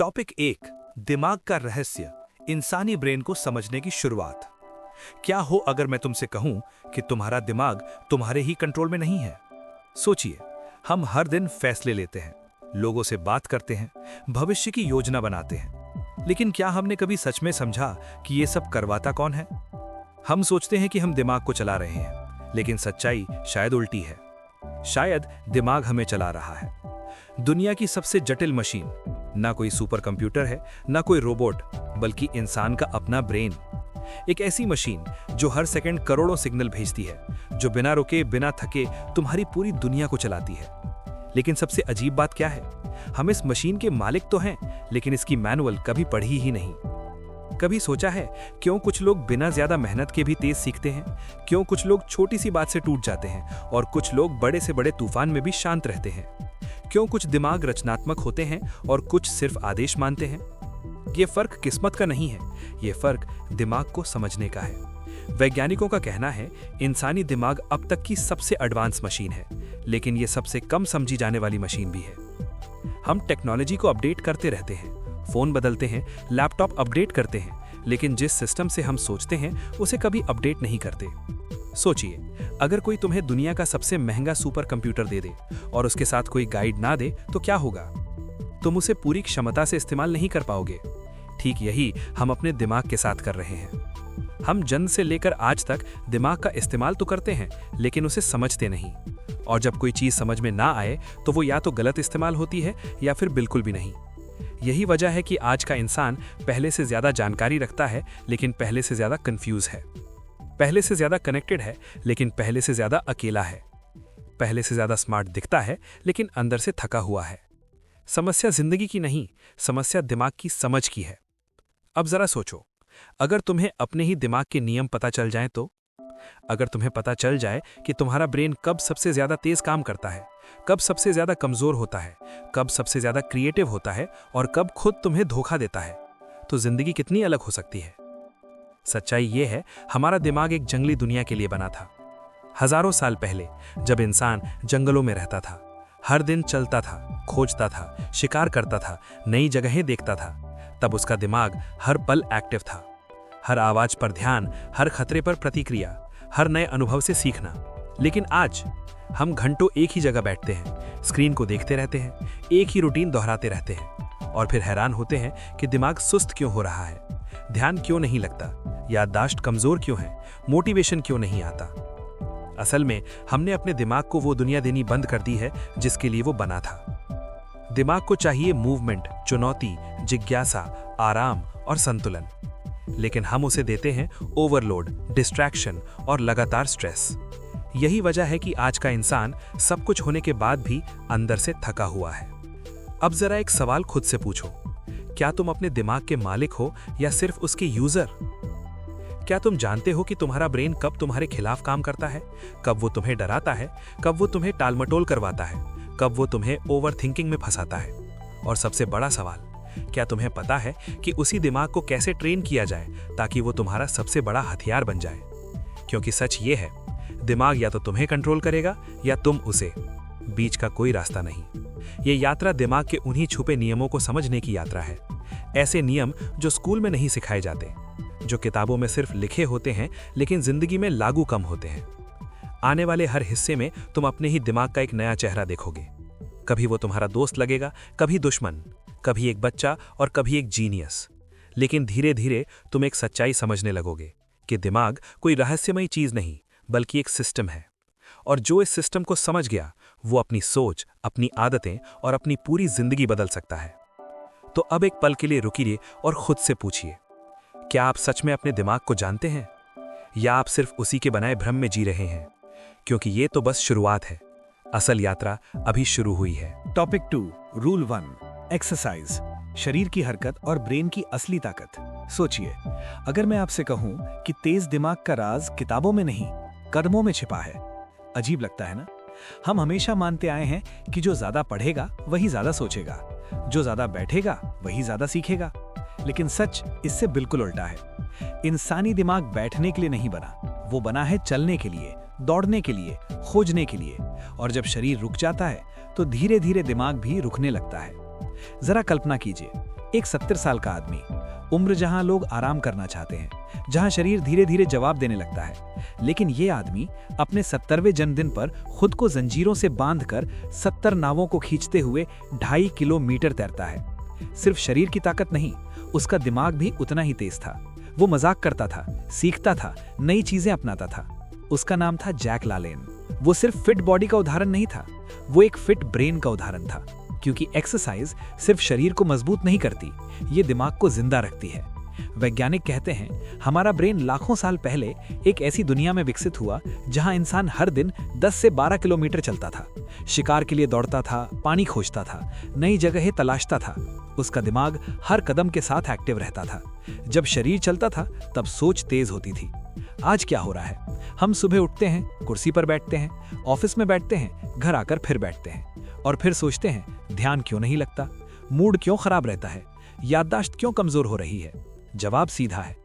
Topic 1, दिमाग का रहस्य, इंसानी ब्रेन को समझने की शुरुआत। क्या हो अगर मैं तुमसे कहूं कि तुम्हारा दिमाग तुम्हारे ही कंट्रोल में नहीं है? सोचिए, हम हर दिन फैसले लेते हैं, लोगों से बात करते हैं, भविष्य की योजना बनाते हैं, लेकिन क्या हमने कभी सच में समझा कि ये सब करवाता कौन है? हम सोचते हैं कि हम दिमाग को चला रहे हैं, लेकिन सच्चाई शायद उल्टी है। शायद दिमाग हमें चला रहा है। दुनिया की सबसे जटिल मशीन, ना कोई सुपर कंप्यूटर है, ना कोई रोबोट, बल्कि इंसान का अपना ब्रेन। एक ऐसी मशीन जो हर सेकंड करोड़ों सिग्नल भेजती है, जो बिना रुके, बिना थके तुम्हारी पूरी दुनिया को चलाती है। लेकिन सबसे अजीब बात क्या है? हम इस मशीन के मालिक तो हैं, लेकिन इसकी मैनुअल कभी पढ़ी ही नहीं। कभी सोचा है क्यों कुछ लोग बिना ज्यादा मेहनत के भी तेज सीखते हैं? क्यों कुछ लोग छोटी सी बात से टूट जाते हैं और कुछ लोग बड़े से बड़े तूफान में भी शांत रहते हैं? क्यों कुछ दिमाग रचनात्मक होते हैं और कुछ सिर्फ आदेश मानते हैं? ये फर्क किस्मत का नहीं है, ये फर्क दिमाग को समझने का है। वैज्ञानिकों का कहना है इंसानी दिमाग अब तक की सबसे एडवांस मशीन है, लेकिन ये सबसे कम समझी जाने वाली मशीन भी है। हम टेक्नोलॉजी को अपडेट करते रहते हैं, फोन बदलते हैं, लैपटॉप अपडेट करते हैं, लेकिन जिस सिस्टम से हम सोचते हैं उसे कभी अपडेट नहीं करते। सोचिए, अगर कोई तुम्हें दुनिया का सबसे महंगा सुपर कंप्यूटर दे दे और उसके साथ कोई गाइड ना दे तो क्या होगा? तुम उसे पूरी क्षमता से इस्तेमाल नहीं कर पाओगे। ठीक यही हम अपने दिमाग के साथ कर रहे हैं। हम जन्म से लेकर आज तक दिमाग का इस्तेमाल तो करते हैं, लेकिन उसे समझते नहीं। और जब कोई चीज समझ में ना आए तो वो या तो गलत इस्तेमाल होती है या फिर बिल्कुल भी नहीं। यही वजह है कि आज का इंसान पहले से ज्यादा जानकारी रखता है, लेकिन पहले से ज्यादा कंफ्यूज है। पहले से ज्यादा कनेक्टेड है, लेकिन पहले से ज्यादा अकेला है। पहले से ज्यादा स्मार्ट दिखता है, लेकिन अंदर से थका हुआ है। समस्या जिंदगी की नहीं, समस्या दिमाग की समझ की है। अब जरा सोचो, अगर तुम्हें अपने ही दिमाग के नियम पता चल जाएं तो? अगर तुम्हें पता चल जाए कि तुम्हारा ब्रेन कब सबसे ज्यादा तेज काम करता है, कब सबसे ज्यादा कमजोर होता है, कब सबसे ज्यादा क्रिएटिव होता है और कब खुद तुम्हें धोखा देता है, तो जिंदगी कितनी अलग हो सकती है। सच्चाई ये है, हमारा दिमाग एक जंगली दुनिया के लिए बना था। हजारों साल पहले, जब इंसान जंगलों में रहता था, हर दिन चलता था, खोजता था, शिकार करता था, नई जगहें देखता था, तब उसका दिमाग हर पल एक्टिव था। हर आवाज पर ध्यान, हर खतरे पर प्रतिक्रिया, हर नए अनुभव से सीखना। लेकिन आज हम घंटों एक ही जगह बैठते हैं, स्क्रीन को देखते रहते हैं, एक ही रूटीन दोहराते रहते हैं और फिर हैरान होते हैं कि दिमाग सुस्त क्यों हो रहा है, ध्यान क्यों नहीं लगता, याददाश्त कमजोर क्यों है, मोटिवेशन क्यों नहीं आता। असल में हमने अपने दिमाग को वो दुनिया देनी बंद कर दी है जिसके लिए वो बना था। दिमाग को चाहिए मूवमेंट, चुनौती, जिज्ञासा, आराम और संतुलन, लेकिन हम उसे देते हैं ओवरलोड, डिस्ट्रैक्शन और लगातार स्ट्रेस। यही वजह है कि आज का इंसान सब कुछ होने के बाद भी अंदर से थका हुआ है। अब जरा एक सवाल खुद से पूछो, क्या तुम अपने दिमाग के मालिक हो या सिर्फ उसके यूजर? क्या तुम जानते हो कि तुम्हारा ब्रेन कब तुम्हारे खिलाफ काम करता है, कब वो तुम्हें डराता है, कब वो तुम्हें टालमटोल करवाता है, कब वो तुम्हें ओवर थिंकिंग में फंसाता है? और सबसे बड़ा सवाल, क्या तुम्हें पता है कि उसी दिमाग को कैसे ट्रेन किया जाए ताकि वो तुम्हारा सबसे बड़ा हथियार बन जाए? क्योंकि सच ये है, दिमाग या तो तुम्हें कंट्रोल करेगा या तुम उसे, बीच का कोई रास्ता नहीं। ये यात्रा दिमाग के उन्हीं छुपे नियमों को समझने की यात्रा है। ऐसे नियम जो स्कूल में नहीं सिखाए जाते, जो किताबों में सिर्फ लिखे होते हैं लेकिन जिंदगी में लागू कम होते हैं। आने वाले हर हिस्से में तुम अपने ही दिमाग का एक नया चेहरा देखोगे। कभी वो तुम्हारा दोस्त लगेगा, कभी दुश्मन, कभी एक बच्चा और कभी एक जीनियस। लेकिन धीरे धीरे तुम एक सच्चाई समझने लगोगे कि दिमाग कोई रहस्यमयी चीज नहीं, बल्कि एक सिस्टम है। और जो इस सिस्टम को समझ गया, वो अपनी सोच, अपनी आदतें और अपनी पूरी जिंदगी बदल सकता है। तो अब एक पल के लिए रुकिए और खुद से पूछिए, क्या आप सच में अपने दिमाग को जानते हैं या आप सिर्फ उसी के बनाए भ्रम में जी रहे हैं? क्योंकि ये तो बस शुरुआत है, असल यात्रा अभी शुरू हुई है। टॉपिक 2, रूल 1, एक्सरसाइज, शरीर की हरकत और ब्रेन की असली ताकत। सोचिए, अगर मैं आपसे कहूं कि तेज दिमाग का राज किताबों में नहीं, कदमों में छिपा है। अजीब लगता है ना? हम हमेशा मानते आए हैं कि जो ज्यादा पढ़ेगा वही ज्यादा सोचेगा, जो ज्यादा बैठेगा वही ज्यादा सीखेगा। लेकिन सच इससे बिल्कुल उल्टा है। इंसानी दिमाग बैठने के लिए नहीं बना, वो बना है चलने के लिए, दौड़ने के लिए, खोजने के लिए। और जब शरीर रुक जाता है तो धीरे धीरे दिमाग भी रुकने लगता है। जरा कल्पना कीजिए, एक 70 साल का आदमी, उम्र जहां लोग आराम करना चाहते हैं, जहां शरीर धीरे धीरे जवाब देने लगता है। लेकिन ये आदमी अपने 70वें जन्मदिन पर खुद को जंजीरों से बांधकर 70 नावों को खींचते हुए 2.5 किलोमीटर तैरता है। सिर्फ शरीर की ताकत नहीं, उसका दिमाग भी उतना ही तेज था। वो मजाक करता था, सीखता था, नई चीजें अपनाता था। उसका नाम था जैक लालेन। वो सिर्फ फिट बॉडी का उदाहरण नहीं था, वो एक फिट ब्रेन का उदाहरण था। क्योंकि एक्सरसाइज सिर्फ शरीर को मजबूत नहीं करती, ये दिमाग को जिंदा रखती है। वैज्ञानिक कहते हैं हमारा ब्रेन लाखों साल पहले एक ऐसी दुनिया में विकसित हुआ जहां इंसान हर दिन 10 से 12 किलोमीटर चलता था, शिकार के लिए दौड़ता था, पानी खोजता था, नई जगहें तलाशता था। उसका दिमाग हर कदम के साथ एक्टिव रहता था। जब शरीर चलता था तब सोच तेज होती थी। आज क्या हो रहा है? हम सुबह उठते हैं, कुर्सी पर बैठते हैं, ऑफिस में बैठते हैं, घर आकर फिर बैठते हैं और फिर सोचते हैं ध्यान क्यों नहीं लगता, मूड क्यों खराब रहता है, याददाश्त क्यों कमजोर हो रही है। जवाब सीधा है,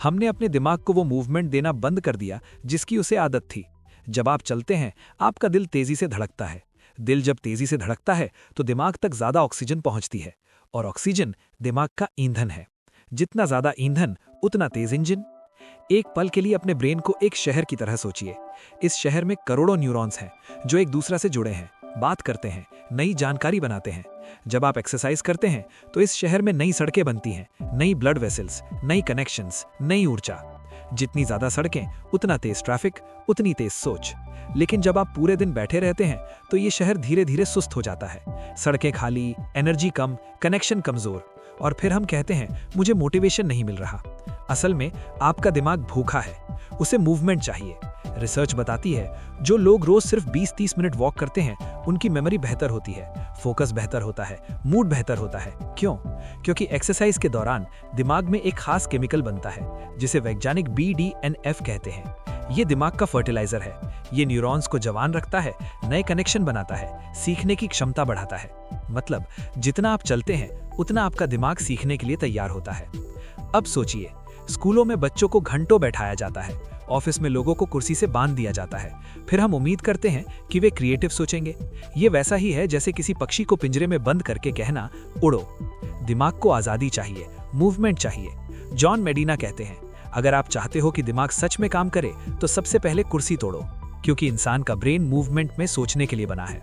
हमने अपने दिमाग को वो मूवमेंट देना बंद कर दिया जिसकी उसे आदत थी। जब आप चलते हैं आपका दिल तेजी से धड़कता है। दिल जब तेजी से धड़कता है तो दिमाग तक ज्यादा ऑक्सीजन पहुंचती है और ऑक्सीजन दिमाग का ईंधन है। जितना ज्यादा ईंधन उतना तेज इंजन। एक पल के लिए अपने ब्रेन को एक शहर की तरह सोचिए। इस शहर में करोड़ों न्यूरॉन्स हैं जो एक दूसरे से जुड़े हैं, बात करते हैं, नई जानकारी बनाते हैं। जब आप एक्सरसाइज करते हैं तो इस शहर में नई सड़कें बनती हैं, नई ब्लड वेसल्स, नई कनेक्शंस, नई ऊर्जा। जितनी ज्यादा सड़कें उतना तेज ट्रैफिक, उतनी तेज सोच। लेकिन जब आप पूरे दिन बैठे रहते हैं तो ये शहर धीरे धीरे सुस्त हो जाता है। सड़कें खाली, एनर्जी कम, कनेक्शन कमजोर। और फिर हम कहते हैं मुझे मोटिवेशन नहीं मिल रहा। असल में आपका दिमाग भूखा है, उसे मूवमेंट चाहिए। रिसर्च बताती है जो लोग रोज सिर्फ 20-30 मिनट वॉक करते हैं उनकी मेमोरी बेहतर होती है, फोकस बेहतर होता है, मूड बेहतर होता है। क्यों? क्योंकि एक्सरसाइज के दौरान दिमाग में एक खास केमिकल बनता है जिसे वैज्ञानिक BDNF कहते हैं। ये दिमाग का फर्टिलाइजर है। ये न्यूरॉन्स को जवान रखता है, नए कनेक्शन बनाता है, सीखने की क्षमता बढ़ाता है। मतलब जितना आप चलते हैं उतना आपका दिमाग सीखने के लिए तैयार होता है। अब सोचिए, स्कूलों में बच्चों को घंटों बैठाया जाता है, ऑफिस में लोगों को कुर्सी से बांध दिया जाता है, फिर हम उम्मीद करते हैं कि वे क्रिएटिव सोचेंगे। ये वैसा ही है जैसे किसी पक्षी को पिंजरे में बंद करके कहना उड़ो। दिमाग को आजादी चाहिए, मूवमेंट चाहिए। जॉन मेडिना कहते हैं अगर आप चाहते हो कि दिमाग सच में काम करे तो सबसे पहले कुर्सी तोड़ो, क्योंकि इंसान का ब्रेन मूवमेंट में सोचने के लिए बना है।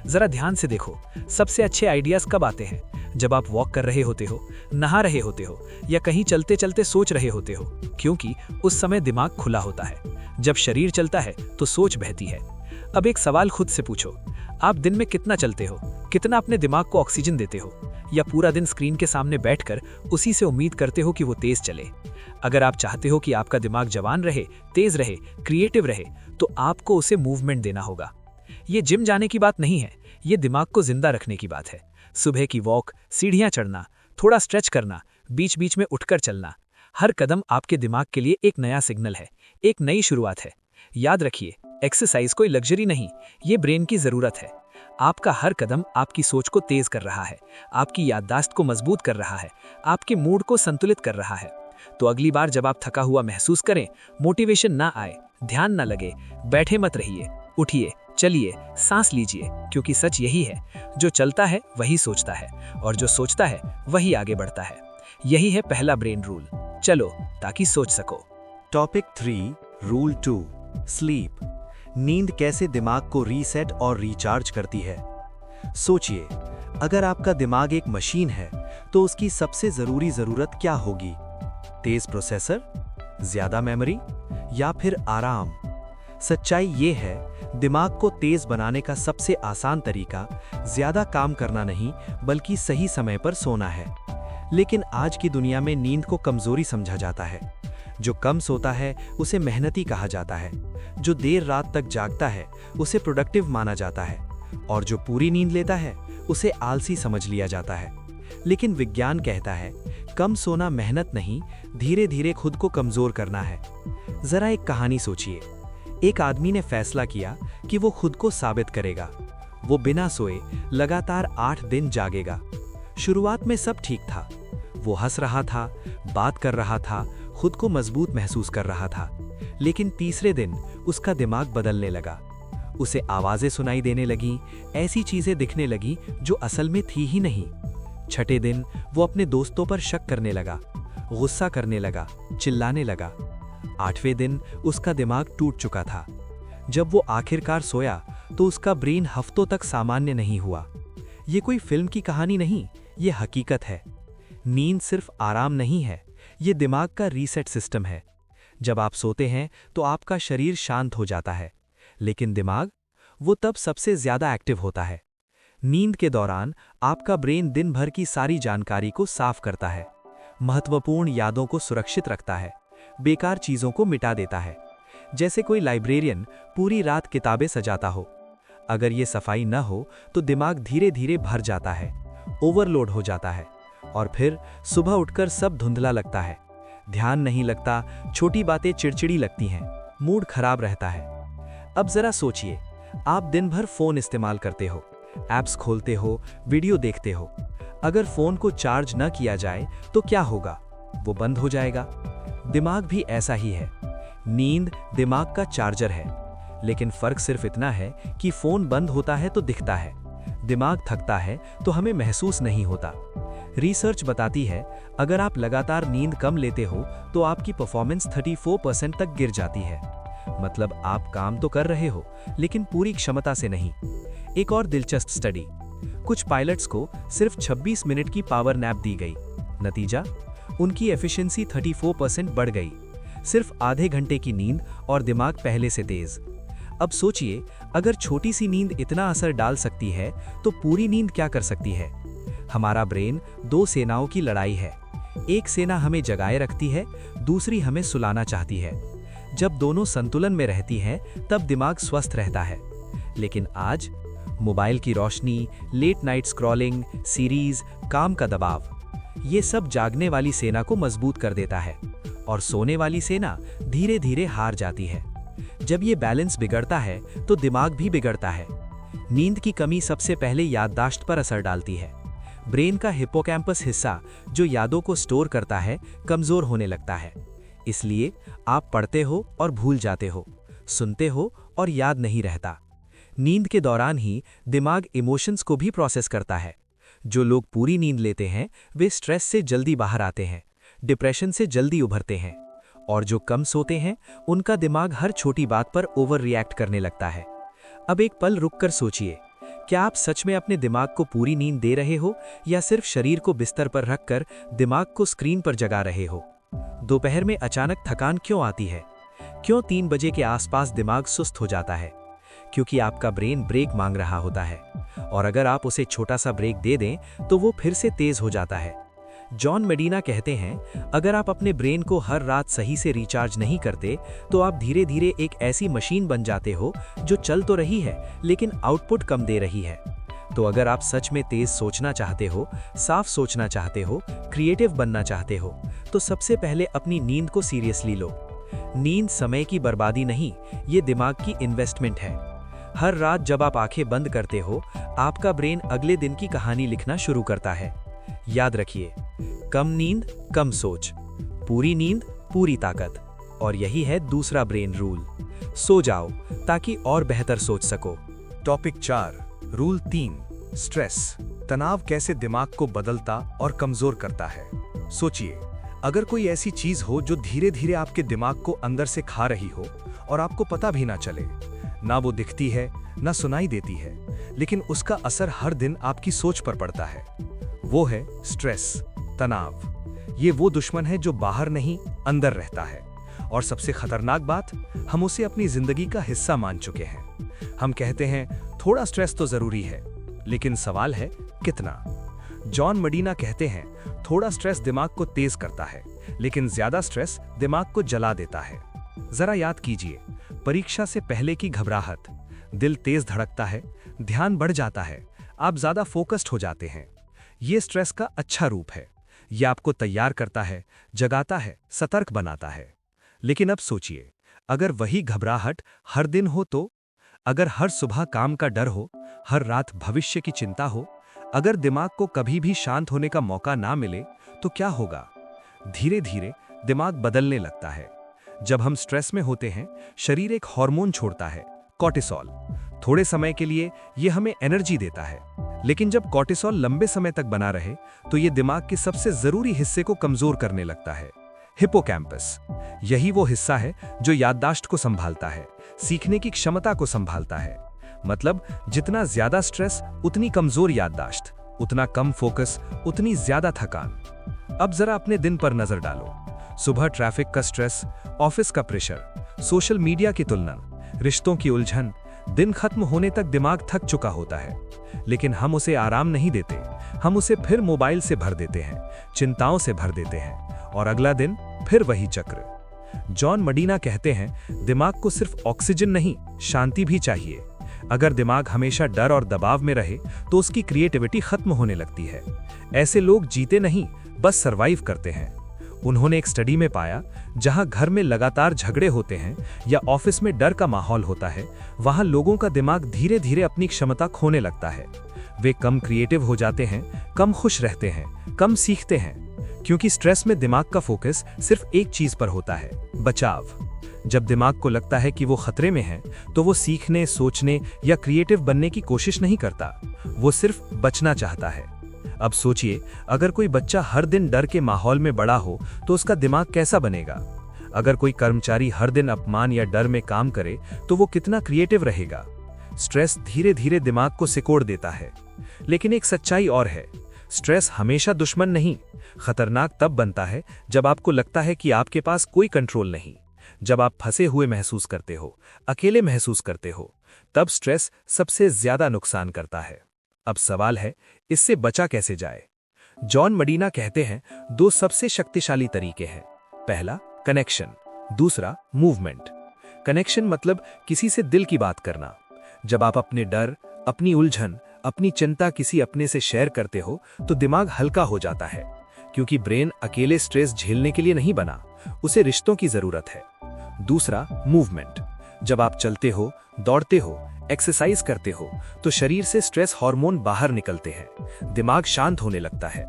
जरा ध्यान से देखो, सबसे अच्छे आइडियाज कब आते हैं? जब आप वॉक कर रहे होते हो, नहा रहे होते हो या कहीं चलते चलते सोच रहे होते हो, क्योंकि उस समय दिमाग खुला होता है। जब शरीर चलता है तो सोच बहती है। अब एक सवाल खुद से पूछो, आप दिन में कितना चलते हो? कितना अपने दिमाग को ऑक्सीजन देते हो? या पूरा दिन स्क्रीन के सामने बैठकर उसी से उम्मीद करते हो कि वो तेज चले? अगर आप चाहते हो कि आपका दिमाग जवान रहे, तेज रहे, क्रिएटिव रहे, तो आपको उसे मूवमेंट देना होगा। ये जिम जाने की बात नहीं है, ये दिमाग को जिंदा रखने की बात है। सुबह की वॉक, सीढ़ियां चढ़ना, थोड़ा स्ट्रेच करना, बीच बीच में उठकर चलना, हर कदम आपके दिमाग के लिए एक नया सिग्नल है, एक नई शुरुआत है। याद रखिए, एक्सरसाइज कोई लग्जरी नहीं, ये ब्रेन की जरूरत है। आपका हर कदम आपकी सोच को तेज कर रहा है, आपकी याददाश्त को मजबूत कर रहा है, आपके मूड को संतुलित कर रहा है। तो अगली बार जब आप थका हुआ महसूस करें, मोटिवेशन ना आए, ध्यान ना लगे, बैठे मत रहिए, उठिए, चलिए, सांस लीजिए, क्योंकि सच यही है, जो चलता है वही सोचता है और जो सोचता है वही आगे बढ़ता है। यही है पहला ब्रेन रूल। चलो ताकि सोच सको। Topic 3 rule 2 sleep. नींद कैसे दिमाग को रीसेट और रिचार्ज करती है। सोचिए, अगर आपका दिमाग एक मशीन है तो उसकी सबसे जरूरी जरूरत क्या होगी? तेज प्रोसेसर, ज्यादा मेमोरी या फिर आराम? सच्चाई ये है, दिमाग को तेज बनाने का सबसे आसान तरीका ज्यादा काम करना नहीं बल्कि सही समय पर सोना है। लेकिन आज की दुनिया में नींद को कमजोरी समझा जाता है। जो कम सोता है उसे मेहनती कहा जाता है, जो देर रात तक जागता है उसे प्रोडक्टिव माना जाता है, और जो पूरी नींद लेता है उसे आलसी समझ लिया जाता है। लेकिन विज्ञान कहता है कम सोना मेहनत नहीं, धीरे धीरे खुद को कमजोर करना है। जरा एक कहानी सोचिए। एक आदमी ने फैसला किया कि वो खुद को साबित करेगा। वो बिना सोए लगातार 8 दिन जागेगा। शुरुआत में सब ठीक था। वो हंस रहा था, बात कर रहा था, खुद को मजबूत महसूस कर रहा था। लेकिन तीसरे दिन उसका दिमाग बदलने लगा। उसे आवाजें सुनाई देने लगीं, ऐसी चीजें दिखने लगीं जो असल में थी ही नहीं। छठे दिन वो अपने दोस्तों पर शक करने लगा, गुस्सा करने लगा, चिल्लाने लगा। आठवें दिन उसका दिमाग टूट चुका था। जब वो आखिरकार सोया तो उसका ब्रेन हफ्तों तक सामान्य नहीं हुआ। ये कोई फिल्म की कहानी नहीं, ये हकीकत है। नींद सिर्फ आराम नहीं है, ये दिमाग का रीसेट सिस्टम है। जब आप सोते हैं तो आपका शरीर शांत हो जाता है, लेकिन दिमाग, वो तब सबसे ज्यादा एक्टिव होता है। नींद के दौरान आपका ब्रेन दिन भर की सारी जानकारी को साफ करता है, महत्वपूर्ण यादों को सुरक्षित रखता है, बेकार चीजों को मिटा देता है। जैसे कोई लाइब्रेरियन पूरी रात किताबें सजाता हो। अगर ये सफाई न हो तो दिमाग धीरे धीरे भर जाता है, ओवरलोड हो जाता है, और फिर सुबह उठकर सब धुंधला लगता है, ध्यान नहीं लगता, छोटी बातें चिड़चिड़ी लगती हैं, मूड खराब रहता है। अब जरा सोचिए, आप दिन भर फोन इस्तेमाल करते हो, ऐप्स खोलते हो, वीडियो देखते हो। अगर फोन को चार्ज न किया जाए तो क्या होगा? वो बंद हो जाएगा। दिमाग भी ऐसा ही है। नींद दिमाग का चार्जर है, लेकिन फर्क सिर्फ इतना है कि फोन बंद होता है तो दिखता है, दिमाग थकता है तो हमें महसूस नहीं होता। रिसर्च बताती है, अगर आप लगातार नींद कम लेते हो तो आपकी परफॉर्मेंस 34% तक गिर जाती है। मतलब आप काम तो कर रहे हो, लेकिन पूरी क्षमता से नहीं। एक और दिलचस्प स्टडी, कुछ पायलट्स को सिर्फ 26 मिनट की पावर नैप दी गई। नतीजा, उनकी एफिशिएंसी 34% बढ़ गई। सिर्फ आधे घंटे की नींद और दिमाग पहले से तेज। अब सोचिए, अगर छोटी सी नींद इतना असर डाल सकती है तो पूरी नींद क्या कर सकती है? हमारा ब्रेन दो सेनाओं की लड़ाई है। एक सेना हमें जगाए रखती है, दूसरी हमें सुलाना चाहती है। जब दोनों संतुलन में रहती हैं, तब दिमाग स्वस्थ रहता है। लेकिन आज मोबाइल की रोशनी, लेट नाइट स्क्रॉलिंग, सीरीज, काम का दबाव, ये सब जागने वाली सेना को मजबूत कर देता है, और सोने वाली सेना धीरे धीरे हार जाती है। जब ये बैलेंस बिगड़ता है तो दिमाग भी बिगड़ता है। नींद की कमी सबसे पहले याददाश्त पर असर डालती है। ब्रेन का हिप्पोकैम्पस हिस्सा, जो यादों को स्टोर करता है, कमजोर होने लगता है। इसलिए आप पढ़ते हो और भूल जाते हो, सुनते हो और याद नहीं रहता। नींद के दौरान ही दिमाग इमोशंस को भी प्रोसेस करता है। जो लोग पूरी नींद लेते हैं वे स्ट्रेस से जल्दी बाहर आते हैं, डिप्रेशन से जल्दी उभरते हैं, और जो कम सोते हैं उनका दिमाग हर छोटी बात पर ओवर रिएक्ट करने लगता है। अब एक पल रुककर सोचिए, क्या आप सच में अपने दिमाग को पूरी नींद दे रहे हो, या सिर्फ शरीर को बिस्तर पर रखकर दिमाग को स्क्रीन पर जगा रहे हो? दोपहर में अचानक थकान क्यों आती है? क्यों 3 बजे के आसपास दिमाग सुस्त हो जाता है? क्योंकि आपका ब्रेन ब्रेक मांग रहा होता है, और अगर आप उसे छोटा सा ब्रेक दे दें तो वो फिर से तेज हो जाता है। जॉन मेडिना कहते हैं, अगर आप अपने ब्रेन को हर रात सही से रिचार्ज नहीं करते तो आप धीरे धीरे एक ऐसी मशीन बन जाते हो जो चल तो रही है लेकिन आउटपुट कम दे रही है। तो अगर आप सच में तेज सोचना चाहते हो, साफ सोचना चाहते हो, क्रिएटिव बनना चाहते हो, तो सबसे पहले अपनी नींद को सीरियसली लो। नींद समय की बर्बादी नहीं, ये दिमाग की इन्वेस्टमेंट है। हर रात जब आप आंखें बंद करते हो, आपका ब्रेन अगले दिन की कहानी लिखना शुरू करता है। याद रखिए, कम नींद कम सोच, पूरी नींद पूरी ताकत। और यही है दूसरा ब्रेन रूल, सो जाओ ताकि और बेहतर सोच सको। टॉपिक 4, रूल 3, स्ट्रेस, तनाव कैसे दिमाग को बदलता और कमजोर करता है। सोचिए, अगर कोई ऐसी चीज हो जो धीरे धीरे आपके दिमाग को अंदर से खा रही हो और आपको पता भी ना चले, ना वो दिखती है ना सुनाई देती है, लेकिन उसका असर हर दिन आपकी सोच पर पड़ता है, वो है स्ट्रेस, तनाव। ये वो दुश्मन है जो बाहर नहीं, अंदर रहता है। और सबसे खतरनाक बात, हम उसे अपनी जिंदगी का हिस्सा मान चुके हैं। हम कहते हैं थोड़ा स्ट्रेस तो जरूरी है, लेकिन सवाल है कितना। जॉन मेडिना कहते हैं, थोड़ा स्ट्रेस दिमाग को तेज करता है, लेकिन ज्यादा स्ट्रेस दिमाग को जला देता है। जरा याद कीजिए, परीक्षा से पहले की घबराहट, दिल तेज धड़कता है, ध्यान बढ़ जाता है, आप ज्यादा फोकस्ड हो जाते हैं। ये स्ट्रेस का अच्छा रूप है। ये आपको तैयार करता है, जगाता है, सतर्क बनाता है। लेकिन अब सोचिए, अगर वही घबराहट हर दिन हो तो? अगर हर सुबह काम का डर हो, हर रात भविष्य की चिंता हो, अगर दिमाग को कभी भी शांत होने का मौका ना मिले, तो क्या होगा? धीरे धीरे दिमाग बदलने लगता है। जब हम स्ट्रेस में होते हैं, शरीर एक हार्मोन छोड़ता है, कॉर्टिसोल। थोड़े समय के लिए ये हमें एनर्जी देता है, लेकिन जब कॉर्टिसोल लंबे समय तक बना रहे तो ये दिमाग के सबसे जरूरी हिस्से को कमजोर करने लगता है, हिप्पोकैम्पस। यही वो हिस्सा है जो याददाश्त को संभालता है, सीखने की क्षमता को संभालता है। मतलब जितना ज्यादा स्ट्रेस उतनी कमजोर याददाश्त, उतना कम फोकस उतनी ज्यादा थकान। अब जरा अपने दिन पर नजर डालो। सुबह ट्रैफिक का स्ट्रेस, ऑफिस का प्रेशर, सोशल मीडिया की तुलना, रिश्तों की उलझन, दिन खत्म होने तक दिमाग थक चुका होता है। लेकिन हम उसे आराम नहीं देते, हम उसे फिर मोबाइल से भर देते हैं, चिंताओं से भर देते हैं, और अगला दिन फिर वही चक्र। जॉन मडीना कहते हैं, दिमाग को सिर्फ ऑक्सीजन नहीं, शांति भी चाहिए। अगर दिमाग हमेशा डर और दबाव में रहे तो उसकी क्रिएटिविटी खत्म होने लगती है। ऐसे लोग जीते नहीं, बस सरवाइव करते हैं। उन्होंने एक स्टडी में पाया, जहां घर में लगातार झगड़े होते हैं या ऑफिस में डर का माहौल होता है, वहां लोगों का दिमाग धीरे धीरे अपनी क्षमता खोने लगता है। वे कम क्रिएटिव हो जाते हैं, कम खुश रहते हैं, कम सीखते हैं, क्योंकि स्ट्रेस में दिमाग का फोकस सिर्फ एक चीज पर होता है, बचाव। जब दिमाग को लगता है कि वो खतरे में है, तो वो सीखने, सोचने या क्रिएटिव बनने की कोशिश नहीं करता, वो सिर्फ बचना चाहता है। अब सोचिए, अगर कोई बच्चा हर दिन डर के माहौल में बड़ा हो तो उसका दिमाग कैसा बनेगा? अगर कोई कर्मचारी हर दिन अपमान या डर में काम करे तो वो कितना क्रिएटिव रहेगा? स्ट्रेस धीरे धीरे दिमाग को सिकोड़ देता है। लेकिन एक सच्चाई और है, स्ट्रेस हमेशा दुश्मन नहीं। खतरनाक तब बनता है जब आपको लगता है कि आपके पास कोई कंट्रोल नहीं, जब आप फंसे हुए महसूस करते हो, अकेले महसूस करते हो, तब स्ट्रेस सबसे ज्यादा नुकसान करता है। अब सवाल है, इससे बचा कैसे जाए? जॉन मडीना कहते हैं, दो सबसे शक्तिशाली तरीके हैं। पहला, कनेक्शन, दूसरा, मूवमेंट। कनेक्शन मतलब किसी से दिल की बात करना। जब आप अपने डर, अपनी उलझन, अपनी चिंता किसी अपने से शेयर करते हो तो दिमाग हल्का हो जाता है, क्योंकि ब्रेन अकेले स्ट्रेस झेलने के लिए नहीं बना, उसे रिश्तों की जरूरत है। दूसरा, मूवमेंट। जब आप चलते हो, दौड़ते हो, एक्सरसाइज करते हो तो शरीर से स्ट्रेस हार्मोन बाहर निकलते हैं, दिमाग शांत होने लगता है।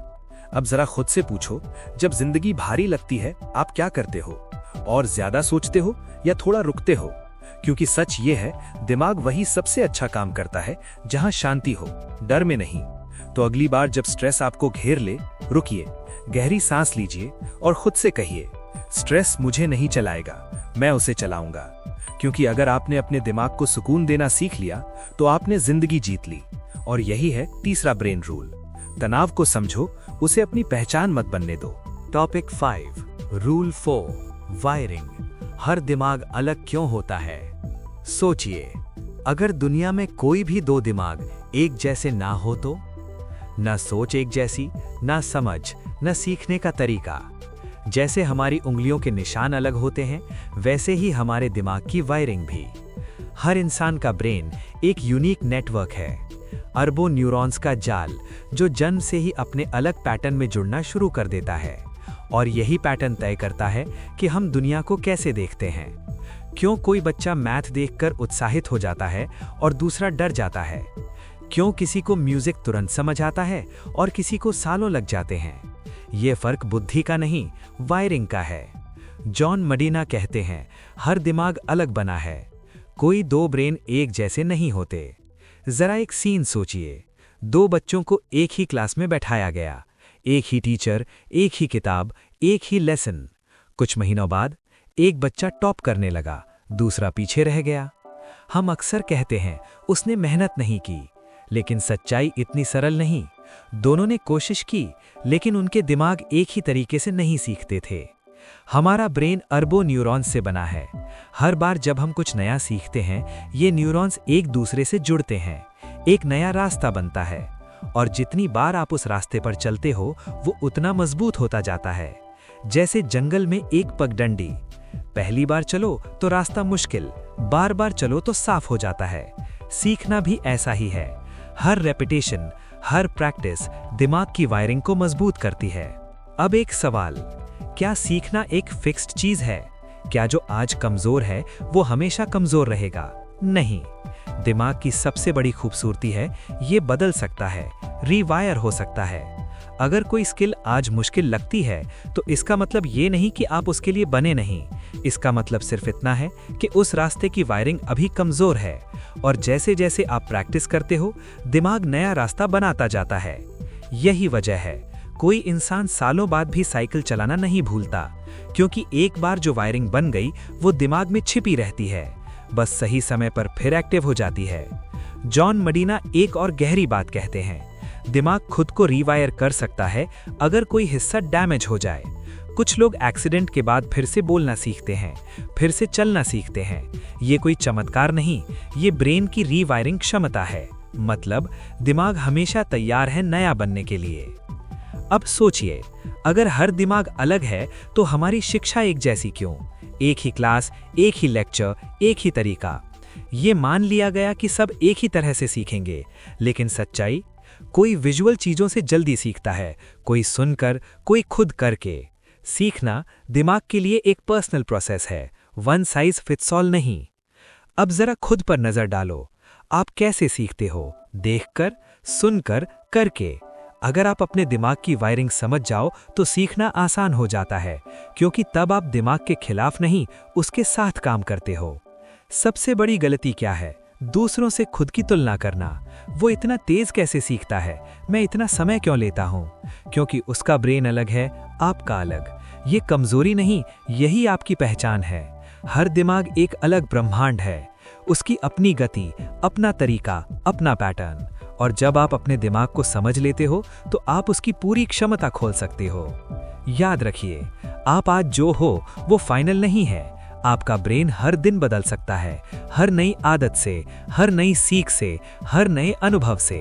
अब जरा खुद से पूछो, जब जिंदगी भारी लगती है आप क्या करते हो? और ज्यादा सोचते हो या थोड़ा रुकते हो? क्योंकि सच ये है, दिमाग वही सबसे अच्छा काम करता है जहां शांति हो, डर में नहीं। तो अगली बार जब स्ट्रेस आपको घेर ले, रुकिए, गहरी सांस लीजिए और खुद से कहिए, स्ट्रेस मुझे नहीं चलाएगा, मैं उसे चलाऊंगा। क्योंकि अगर आपने अपने दिमाग को सुकून देना सीख लिया तो आपने जिंदगी जीत ली। और यही है तीसरा ब्रेन रूल, तनाव को समझो, उसे अपनी पहचान मत बनने दो। Topic 5, rule 4, wiring. हर दिमाग अलग क्यों होता है? सोचिए, अगर दुनिया में कोई भी दो दिमाग एक जैसे ना हो तो? न सोच एक जैसी, न समझ, न सीखने का तरीका। जैसे हमारी उंगलियों के निशान अलग होते हैं, वैसे ही हमारे दिमाग की वायरिंग भी। हर इंसान का ब्रेन एक यूनिक नेटवर्क है, अरबों न्यूरॉन्स का जाल, जो जन्म से ही अपने अलग पैटर्न में जुड़ना शुरू कर देता है। और यही पैटर्न तय करता है कि हम दुनिया को कैसे देखते हैं। क्यों कोई बच्चा मैथ देखकर उत्साहित हो जाता है और दूसरा डर जाता है? क्यों किसी को म्यूजिक तुरंत समझ आता है और किसी को सालों लग जाते हैं? ये फर्क बुद्धि का नहीं, वायरिंग का है। जॉन मडीना कहते हैं, हर दिमाग अलग बना है, कोई दो ब्रेन एक जैसे नहीं होते। जरा एक सीन सोचिए, दो बच्चों को एक ही क्लास में बैठाया गया, एक ही टीचर, एक ही किताब, एक ही लेसन। कुछ महीनों बाद एक बच्चा टॉप करने लगा, दूसरा पीछे रह गया। हम अक्सर कहते हैं, उसने मेहनत नहीं की, लेकिन सच्चाई इतनी सरल नहीं। दोनों ने कोशिश की, लेकिन उनके दिमाग एक ही तरीके से नहीं सीखते थे। हमारा ब्रेन अरबों न्यूरॉन्स से बना है। हर बार जब हम कुछ नया सीखते हैं, ये न्यूरॉन्स एक दूसरे से जुड़ते हैं, एक नया रास्ता बनता है। और जितनी बार आप उस रास्ते पर चलते हो, वो उतना मजबूत होता जाता है। जैसे जंगल में एक पगडंडी, पहली बार चलो तो रास्ता मुश्किल, बार बार चलो तो साफ हो जाता है। सीखना भी ऐसा ही है, हर रेपिटेशन, हर प्रैक्टिस दिमाग की वायरिंग को मजबूत करती है। अब एक सवाल, क्या सीखना एक फिक्स्ड चीज है? क्या जो आज कमजोर है वो हमेशा कमजोर रहेगा? नहीं, दिमाग की सबसे बड़ी खूबसूरती है ये बदल सकता है, रीवायर हो सकता है। अगर कोई स्किल आज मुश्किल लगती है तो इसका मतलब ये नहीं कि आप उसके लिए बने नहीं। इसका मतलब सिर्फ इतना है कि उस रास्ते की वायरिंग अभी कमजोर है, और जैसे जैसे आप प्रैक्टिस करते हो दिमाग नया रास्ता बनाता जाता है। यही वजह है कोई इंसान सालों बाद भी साइकिल चलाना नहीं भूलता, क्योंकि एक बार जो वायरिंग बन गई वो दिमाग में छिपी रहती है, बस सही समय पर फिर एक्टिव हो जाती है। जॉन मडीना एक और गहरी बात कहते हैं, दिमाग खुद को रीवायर कर सकता है अगर कोई हिस्सा डैमेज हो जाए। कुछ लोग एक्सीडेंट के बाद फिर से बोलना सीखते हैं, फिर से चलना सीखते हैं। ये कोई चमत्कार नहीं, ये ब्रेन की रीवायरिंग क्षमता है। मतलब दिमाग हमेशा तैयार है नया बनने के लिए। अब सोचिए, अगर हर दिमाग अलग है तो हमारी शिक्षा एक जैसी क्यों? एक ही क्लास, एक ही लेक्चर, एक ही तरीका। ये मान लिया गया कि सब एक ही तरह से सीखेंगे, लेकिन सच्चाई, कोई विजुअल चीजों से जल्दी सीखता है, कोई सुनकर, कोई खुद करके। सीखना दिमाग के लिए एक पर्सनल प्रोसेस है, वन साइज फिट्स ऑल नहीं। अब जरा खुद पर नजर डालो, आप कैसे सीखते हो? देखकर, सुनकर, करके। अगर आप अपने दिमाग की वायरिंग समझ जाओ तो सीखना आसान हो जाता है, क्योंकि तब आप दिमाग के खिलाफ नहीं, उसके साथ काम करते हो। सबसे बड़ी गलती क्या है? दूसरों से खुद की तुलना करना। वो इतना तेज कैसे सीखता है, मैं इतना समय क्यों लेता हूँ? क्योंकि उसका ब्रेन अलग है, आपका अलग। ये कमजोरी नहीं, यही आपकी पहचान है। हर दिमाग एक अलग ब्रह्मांड है, उसकी अपनी गति, अपना तरीका, अपना पैटर्न। और जब आप अपने दिमाग को समझ लेते हो तो आप उसकी पूरी क्षमता खोल सकते हो। याद रखिए, आप आज जो हो वो फाइनल नहीं है। आपका ब्रेन हर दिन बदल सकता है, हर नई आदत से, हर नई सीख से, हर नए अनुभव से।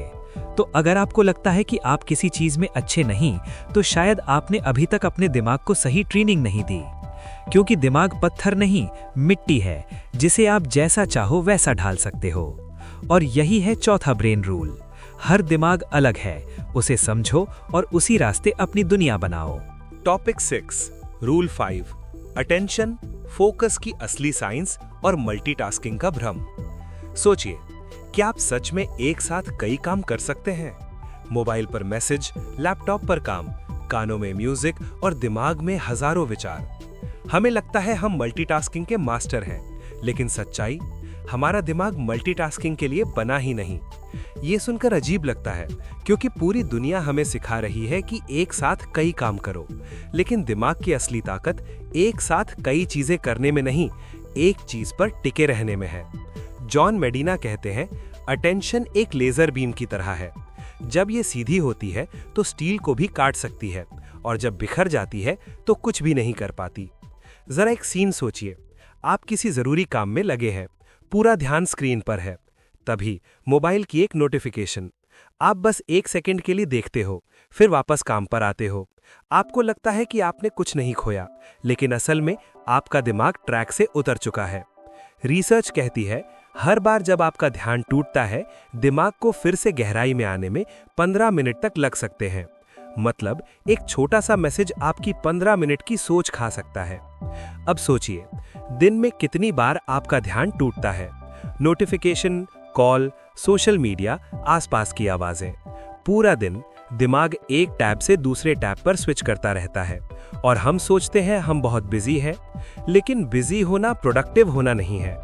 तो अगर आपको लगता है कि आप किसी चीज में अच्छे नहीं, तो शायद आपने अभी तक अपने दिमाग को सही ट्रेनिंग नहीं दी। क्योंकि दिमाग पत्थर नहीं, मिट्टी है, जिसे आप जैसा चाहो वैसा ढाल सकते हो। और यही है चौथा ब्रेन रूल, हर दिमाग अलग है, उसे समझो और उसी रास्ते अपनी दुनिया बनाओ। टॉपिक 6, रूल 5, अटेंशन, फोकस की असली साइंस और मल्टीटास्किंग का भ्रम। सोचिए, क्या आप सच में एक साथ कई काम कर सकते हैं? मोबाइल पर मैसेज, लैपटॉप पर काम, कानों में म्यूजिक और दिमाग में हजारों विचार। हमें लगता है हम मल्टीटास्किंग के मास्टर हैं, लेकिन सच्चाई, हमारा दिमाग मल्टीटास्किंग के लिए बना ही नहीं। ये सुनकर अजीब लगता है, क्योंकि पूरी दुनिया हमें सिखा रही है कि एक साथ कई काम करो, लेकिन दिमाग की असली ताकत एक साथ कई चीजें करने में नहीं, एक चीज पर टिके रहने में है। जॉन मेडिना कहते हैं, अटेंशन एक लेजर बीम की तरह है। जब ये सीधी होती है तो स्टील को भी काट सकती है, और जब बिखर जाती है तो कुछ भी नहीं कर पाती। जरा एक सीन सोचिए, आप किसी जरूरी काम में लगे हैं, पूरा ध्यान स्क्रीन पर है। तभी मोबाइल की एक नोटिफिकेशन, आप बस 1 सेकंड के लिए देखते हो, फिर वापस काम पर आते हो। आपको लगता है कि आपने कुछ नहीं खोया, लेकिन असल में आपका दिमाग ट्रैक से उतर चुका है। रिसर्च कहती है, हर बार जब आपका ध्यान टूटता है, दिमाग को फिर से गहराई में आने में 15 मिनट तक लग सकते हैं। मतलब एक छोटा सा मैसेज आपकी 15 मिनट की सोच खा सकता है। अब सोचिए, दिन में कितनी बार आपका ध्यान टूटता है? नोटिफिकेशन, कॉल, सोशल मीडिया, आसपास की आवाजें। पूरा दिन दिमाग एक टैब से दूसरे टैब पर स्विच करता रहता है, और हम सोचते हैं हम बहुत बिजी हैं, लेकिन बिजी होना प्रोडक्टिव होना नहीं है।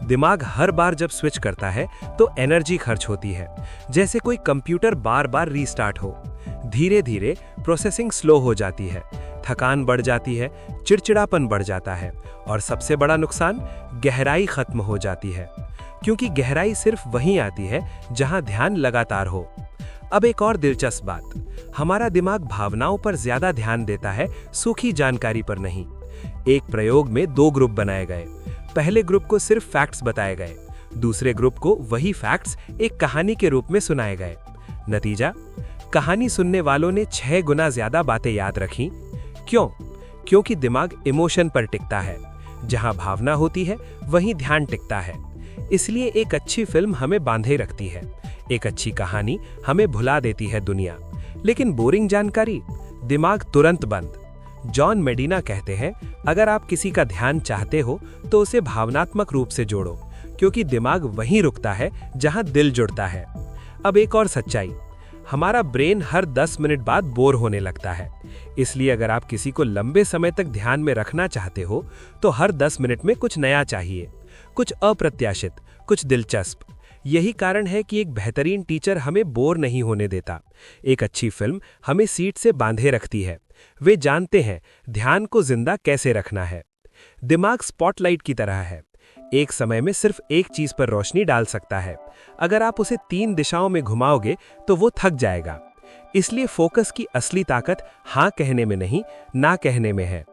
दिमाग हर बार जब स्विच करता है तो एनर्जी खर्च होती है, जैसे कोई कंप्यूटर बार बार रीस्टार्ट हो। धीरे धीरे प्रोसेसिंग स्लो हो जाती है, थकान बढ़ जाती है, चिड़चिड़ापन बढ़ जाता है, और सबसे बड़ा नुकसान, गहराई खत्म हो जाती है। क्योंकि गहराई सिर्फ वहीं आती है जहां ध्यान लगातार हो। अब एक और दिलचस्प बात, हमारा दिमाग भावनाओं पर ज्यादा ध्यान देता है, सूखी जानकारी पर नहीं। एक प्रयोग में 2 ग्रुप बनाए गए। पहले ग्रुप को सिर्फ फैक्ट्स बताए गए, दूसरे ग्रुप को वही फैक्ट्स एक कहानी के रूप में सुनाए गए। नतीजा, कहानी सुनने वालों ने 6 गुना ज्यादा बातें याद रखीं। क्यों? क्योंकि दिमाग इमोशन पर टिकता है। जहां भावना होती है वहीं ध्यान टिकता है। इसलिए एक अच्छी फिल्म हमें बांधे रखती है, एक अच्छी कहानी हमें भुला देती है दुनिया, लेकिन बोरिंग जानकारी, दिमाग तुरंत बंद। जॉन मेडिना कहते हैं, अगर आप किसी का ध्यान चाहते हो तो उसे भावनात्मक रूप से जोड़ो, क्योंकि दिमाग वहीं रुकता है जहां दिल जुड़ता है। अब एक और सच्चाई, हमारा ब्रेन हर 10 मिनट बाद बोर होने लगता है। इसलिए अगर आप किसी को लंबे समय तक ध्यान में रखना चाहते हो तो हर 10 मिनट में कुछ नया चाहिए, कुछ अप्रत्याशित, कुछ दिलचस्प। यही कारण है कि एक बेहतरीन टीचर हमें बोर नहीं होने देता। एक अच्छी फिल्म हमें सीट से बांधे रखती है। वे जानते हैं ध्यान को जिंदा कैसे रखना है। दिमाग स्पॉटलाइट की तरह है, एक समय में सिर्फ एक चीज पर रोशनी डाल सकता है। अगर आप उसे 3 दिशाओं में घुमाओगे तो वो थक जाएगा। इसलिए फोकस की असली ताकत हाँ कहने में नहीं, ना कहने में है।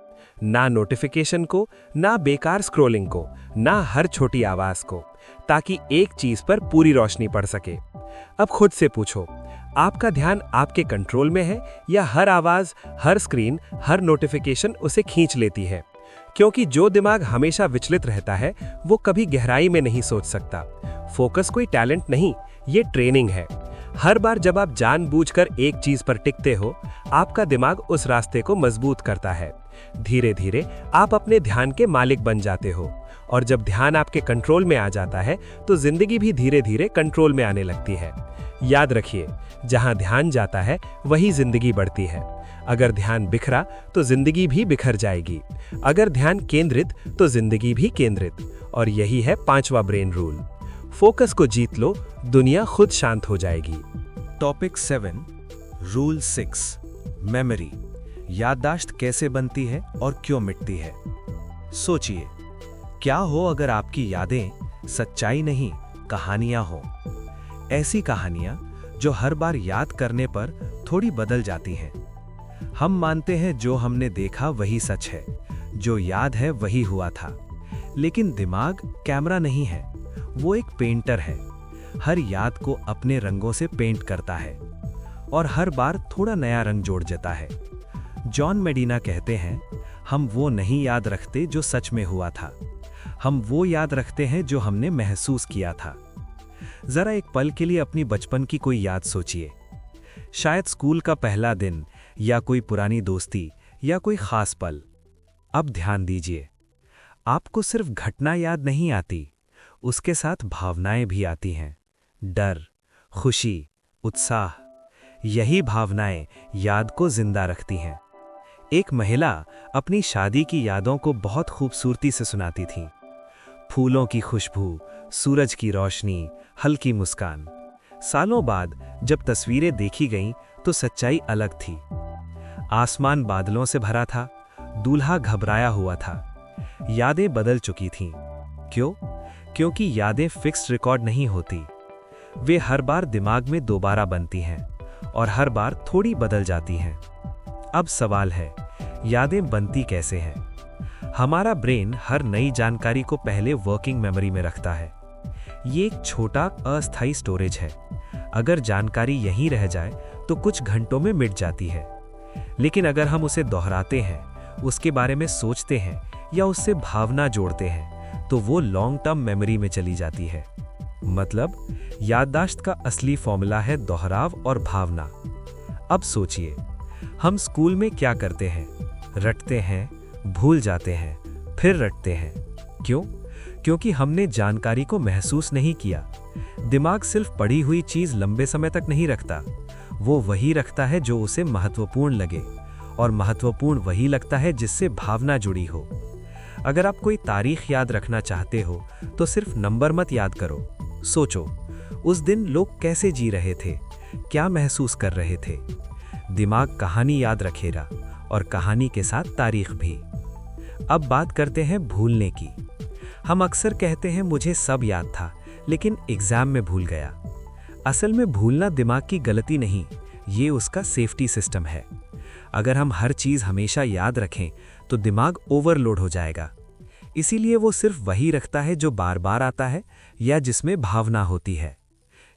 ना नोटिफिकेशन को, ना बेकार स्क्रॉलिंग को, ना हर छोटी आवाज को, ताकि एक चीज पर पूरी रोशनी पड़ सके। अब खुद से पूछो, आपका ध्यान आपके कंट्रोल में है या हर आवाज, हर स्क्रीन, हर नोटिफिकेशन उसे खींच लेती है? क्योंकि जो दिमाग हमेशा विचलित रहता है वो कभी गहराई में नहीं सोच सकता। फोकस कोई टैलेंट नहीं, ये ट्रेनिंग है। हर बार जब आप जानबूझकर एक चीज पर टिकते हो, आपका दिमाग उस रास्ते को मजबूत करता है। धीरे धीरे आप अपने ध्यान के मालिक बन जाते हो, और जब ध्यान आपके कंट्रोल में आ जाता है तो जिंदगी भी धीरे धीरे कंट्रोल में आने लगती है। याद रखिए, जहां ध्यान जाता है वही जिंदगी बढ़ती है। अगर ध्यान बिखरा तो जिंदगी भी बिखर जाएगी। अगर ध्यान केंद्रित तो जिंदगी भी केंद्रित। और यही है 5वां ब्रेन रूल। फोकस को जीत लो, दुनिया खुद शांत हो जाएगी। Topic 7, rule 6, memory. याददाश्त कैसे बनती है और क्यों मिटती है? सोचिए, क्या हो अगर आपकी यादें सच्चाई नहीं, कहानियां हो। ऐसी कहानियां जो हर बार याद करने पर थोड़ी बदल जाती हैं। हम मानते हैं जो हमने देखा वही सच है, जो याद है वही हुआ था। लेकिन दिमाग कैमरा नहीं है, वो एक पेंटर है। हर याद को अपने रंगों से पेंट करता है और हर बार थोड़ा नया रंग जोड़ देता है। जॉन मेडिना कहते हैं, हम वो नहीं याद रखते जो सच में हुआ था, हम वो याद रखते हैं जो हमने महसूस किया था। जरा एक पल के लिए अपनी बचपन की कोई याद सोचिए। शायद स्कूल का पहला दिन, या कोई पुरानी दोस्ती, या कोई खास पल। अब ध्यान दीजिए, आपको सिर्फ घटना याद नहीं आती, उसके साथ भावनाएं भी आती हैं। डर, खुशी, उत्साह, यही भावनाएं याद को जिंदा रखती हैं। एक महिला अपनी शादी की यादों को बहुत खूबसूरती से सुनाती थी। फूलों की खुशबू, सूरज की रोशनी, हल्की मुस्कान। सालों बाद जब तस्वीरें देखी गईं तो सच्चाई अलग थी। आसमान बादलों से भरा था, दूल्हा घबराया हुआ था। यादें बदल चुकी थीं। क्यों? क्योंकि यादें फिक्स्ड रिकॉर्ड नहीं होती। वे हर बार दिमाग में दोबारा बनती हैं और हर बार थोड़ी बदल जाती हैं। अब सवाल है, यादें बनती कैसे हैं? हमारा ब्रेन हर नई जानकारी को पहले वर्किंग मेमोरी में रखता है। ये एक छोटा अस्थायी स्टोरेज है। अगर जानकारी यहीं रह जाए तो कुछ घंटों में मिट जाती है। लेकिन अगर हम उसे दोहराते हैं, उसके बारे में सोचते हैं या उससे भावना जोड़ते हैं तो वो लॉन्ग टर्म मेमोरी में चली जाती है। मतलब याददाश्त का असली फॉर्मूला है दोहराव और भावना। अब सोचिए, हम स्कूल में क्या करते हैं? रटते हैं, भूल जाते हैं, फिर रटते हैं। क्यों? क्योंकि हमने जानकारी को महसूस नहीं किया। दिमाग सिर्फ पढ़ी हुई चीज लंबे समय तक नहीं रखता, वो वही रखता है जो उसे महत्वपूर्ण लगे, और महत्वपूर्ण वही लगता है जिससे भावना जुड़ी हो। अगर आप कोई तारीख याद रखना चाहते हो तो सिर्फ नंबर मत याद करो, सोचो उस दिन लोग कैसे जी रहे थे, क्या महसूस कर रहे थे। दिमाग कहानी याद रखेगा और कहानी के साथ तारीख भी। अब बात करते हैं भूलने की। हम अक्सर कहते हैं मुझे सब याद था लेकिन एग्जाम में भूल गया। असल में भूलना दिमाग की गलती नहीं, ये उसका सेफ्टी सिस्टम है। अगर हम हर चीज हमेशा याद रखें तो दिमाग ओवरलोड हो जाएगा। इसीलिए वो सिर्फ वही रखता है जो बार बार आता है या जिसमें भावना होती है।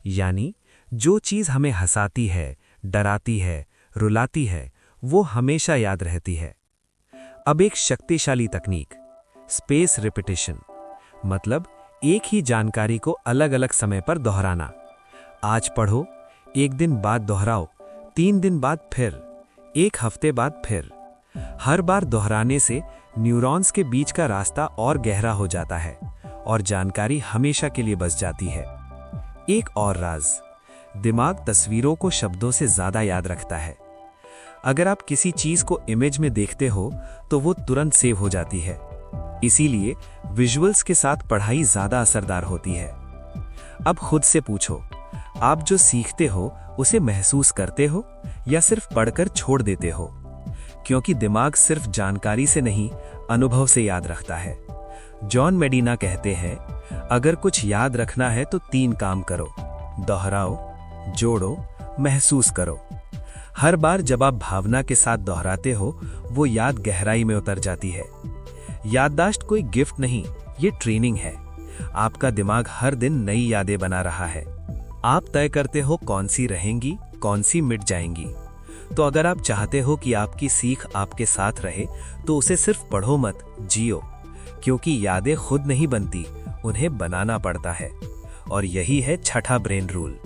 यानी जो चीज हमें हंसाती है, डराती है, रुलाती है, वो हमेशा याद रहती है। अब एक शक्तिशाली तकनीक, स्पेस रिपीटिशन, मतलब एक ही जानकारी को अलग अलग समय पर दोहराना। आज पढ़ो, एक दिन बाद दोहराओ, 3 दिन बाद फिर, 1 हफ्ते बाद फिर। हर बार दोहराने से न्यूरॉन्स के बीच का रास्ता और गहरा हो जाता है और जानकारी हमेशा के लिए बच जाती है। एक और राज, दिमाग तस्वीरों को शब्दों से ज्यादा याद रखता है। अगर आप किसी चीज को इमेज में देखते हो तो वो तुरंत सेव हो जाती है। इसीलिए विजुअल्स के साथ पढ़ाई ज्यादा असरदार होती है। अब खुद से पूछो, आप जो सीखते हो उसे महसूस करते हो या सिर्फ पढ़कर छोड़ देते हो? क्योंकि दिमाग सिर्फ जानकारी से नहीं, अनुभव से याद रखता है। जॉन मेडिना कहते हैं, अगर कुछ याद रखना है तो 3 काम करो: दोहराओ, जोड़ो, महसूस करो। हर बार जब आप भावना के साथ दोहराते हो, वो याद गहराई में उतर जाती है। याददाश्त कोई गिफ्ट नहीं, ये ट्रेनिंग है। आपका दिमाग हर दिन नई यादें बना रहा है। आप तय करते हो कौन सी रहेंगी, कौन सी मिट जाएंगी। तो अगर आप चाहते हो कि आपकी सीख आपके साथ रहे, तो उसे सिर्फ पढ़ो मत, जियो। क्योंकि यादें खुद नहीं बनती, उन्हें बनाना पड़ता है। और यही है छठा ब्रेन रूल,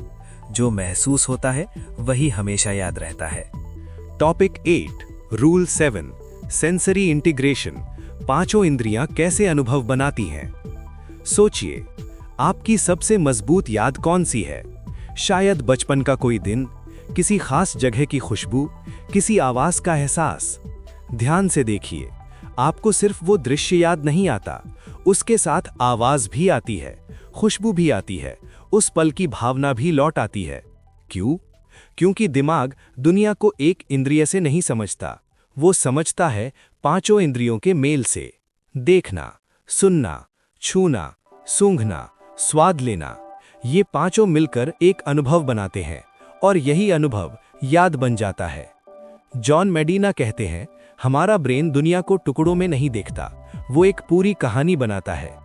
जो महसूस होता है वही हमेशा याद रहता है। Topic 8, rule 7, sensory integration. 5 इंद्रियां कैसे अनुभव बनाती हैं? सोचिए, आपकी सबसे मजबूत याद कौन सी है? शायद बचपन का कोई दिन, किसी खास जगह की खुशबू, किसी आवाज का एहसास। ध्यान से देखिए, आपको सिर्फ वो दृश्य याद नहीं आता, उसके साथ आवाज भी आती है, खुशबू भी आती है, उस पल की भावना भी लौट आती है। क्यों? क्योंकि दिमाग दुनिया को एक इंद्रिय से नहीं समझता, वो समझता है 5 इंद्रियों के मेल से। देखना, सुनना, छूना, सूंघना, स्वाद लेना, ये 5 मिलकर एक अनुभव बनाते हैं और यही अनुभव याद बन जाता है। जॉन मेडिना कहते हैं, हमारा ब्रेन दुनिया को टुकड़ों में नहीं देखता, वो एक पूरी कहानी बनाता है।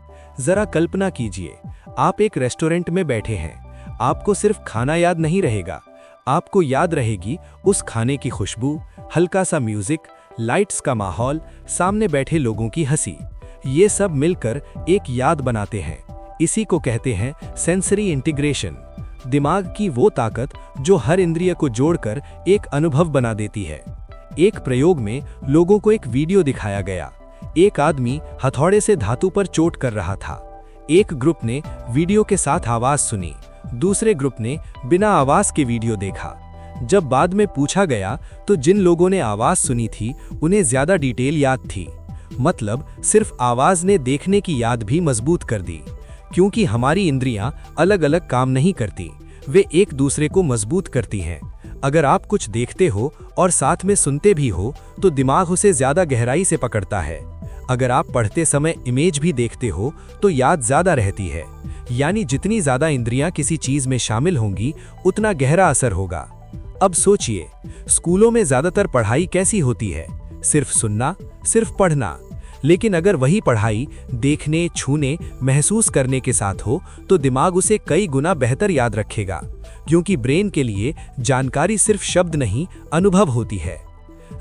जरा कल्पना कीजिए, आप एक रेस्टोरेंट में बैठे हैं। आपको सिर्फ खाना याद नहीं रहेगा, आपको याद रहेगी उस खाने की खुशबू, हल्का सा म्यूजिक, लाइट्स का माहौल, सामने बैठे लोगों की हंसी। ये सब मिलकर एक याद बनाते हैं। इसी को कहते हैं सेंसरी इंटीग्रेशन। दिमाग की वो ताकत जो हर इंद्रिय को जोड़कर एक अनुभव बना देती है। एक प्रयोग में लोगों को एक वीडियो दिखाया गया। एक आदमी हथौड़े से धातु पर चोट कर रहा था। एक ग्रुप ने वीडियो के साथ आवाज सुनी, दूसरे ग्रुप ने बिना आवाज के वीडियो देखा। जब बाद में पूछा गया तो जिन लोगों ने आवाज सुनी थी उन्हें ज्यादा डिटेल याद थी। मतलब सिर्फ आवाज ने देखने की याद भी मजबूत कर दी। क्योंकि हमारी इंद्रियां अलग अलग काम नहीं करती, वे एक दूसरे को मजबूत करती हैं। अगर आप कुछ देखते हो और साथ में सुनते भी हो तो दिमाग उसे ज्यादा गहराई से पकड़ता है। अगर आप पढ़ते समय इमेज भी देखते हो तो याद ज्यादा रहती है। यानी जितनी ज्यादा इंद्रियां किसी चीज में शामिल होंगी, उतना गहरा असर होगा। अब सोचिए, स्कूलों में ज्यादातर पढ़ाई कैसी होती है? सिर्फ सुनना, सिर्फ पढ़ना। लेकिन अगर वही पढ़ाई देखने, छूने, महसूस करने के साथ हो तो दिमाग उसे कई गुना बेहतर याद रखेगा। क्योंकि ब्रेन के लिए जानकारी सिर्फ शब्द नहीं, अनुभव होती है।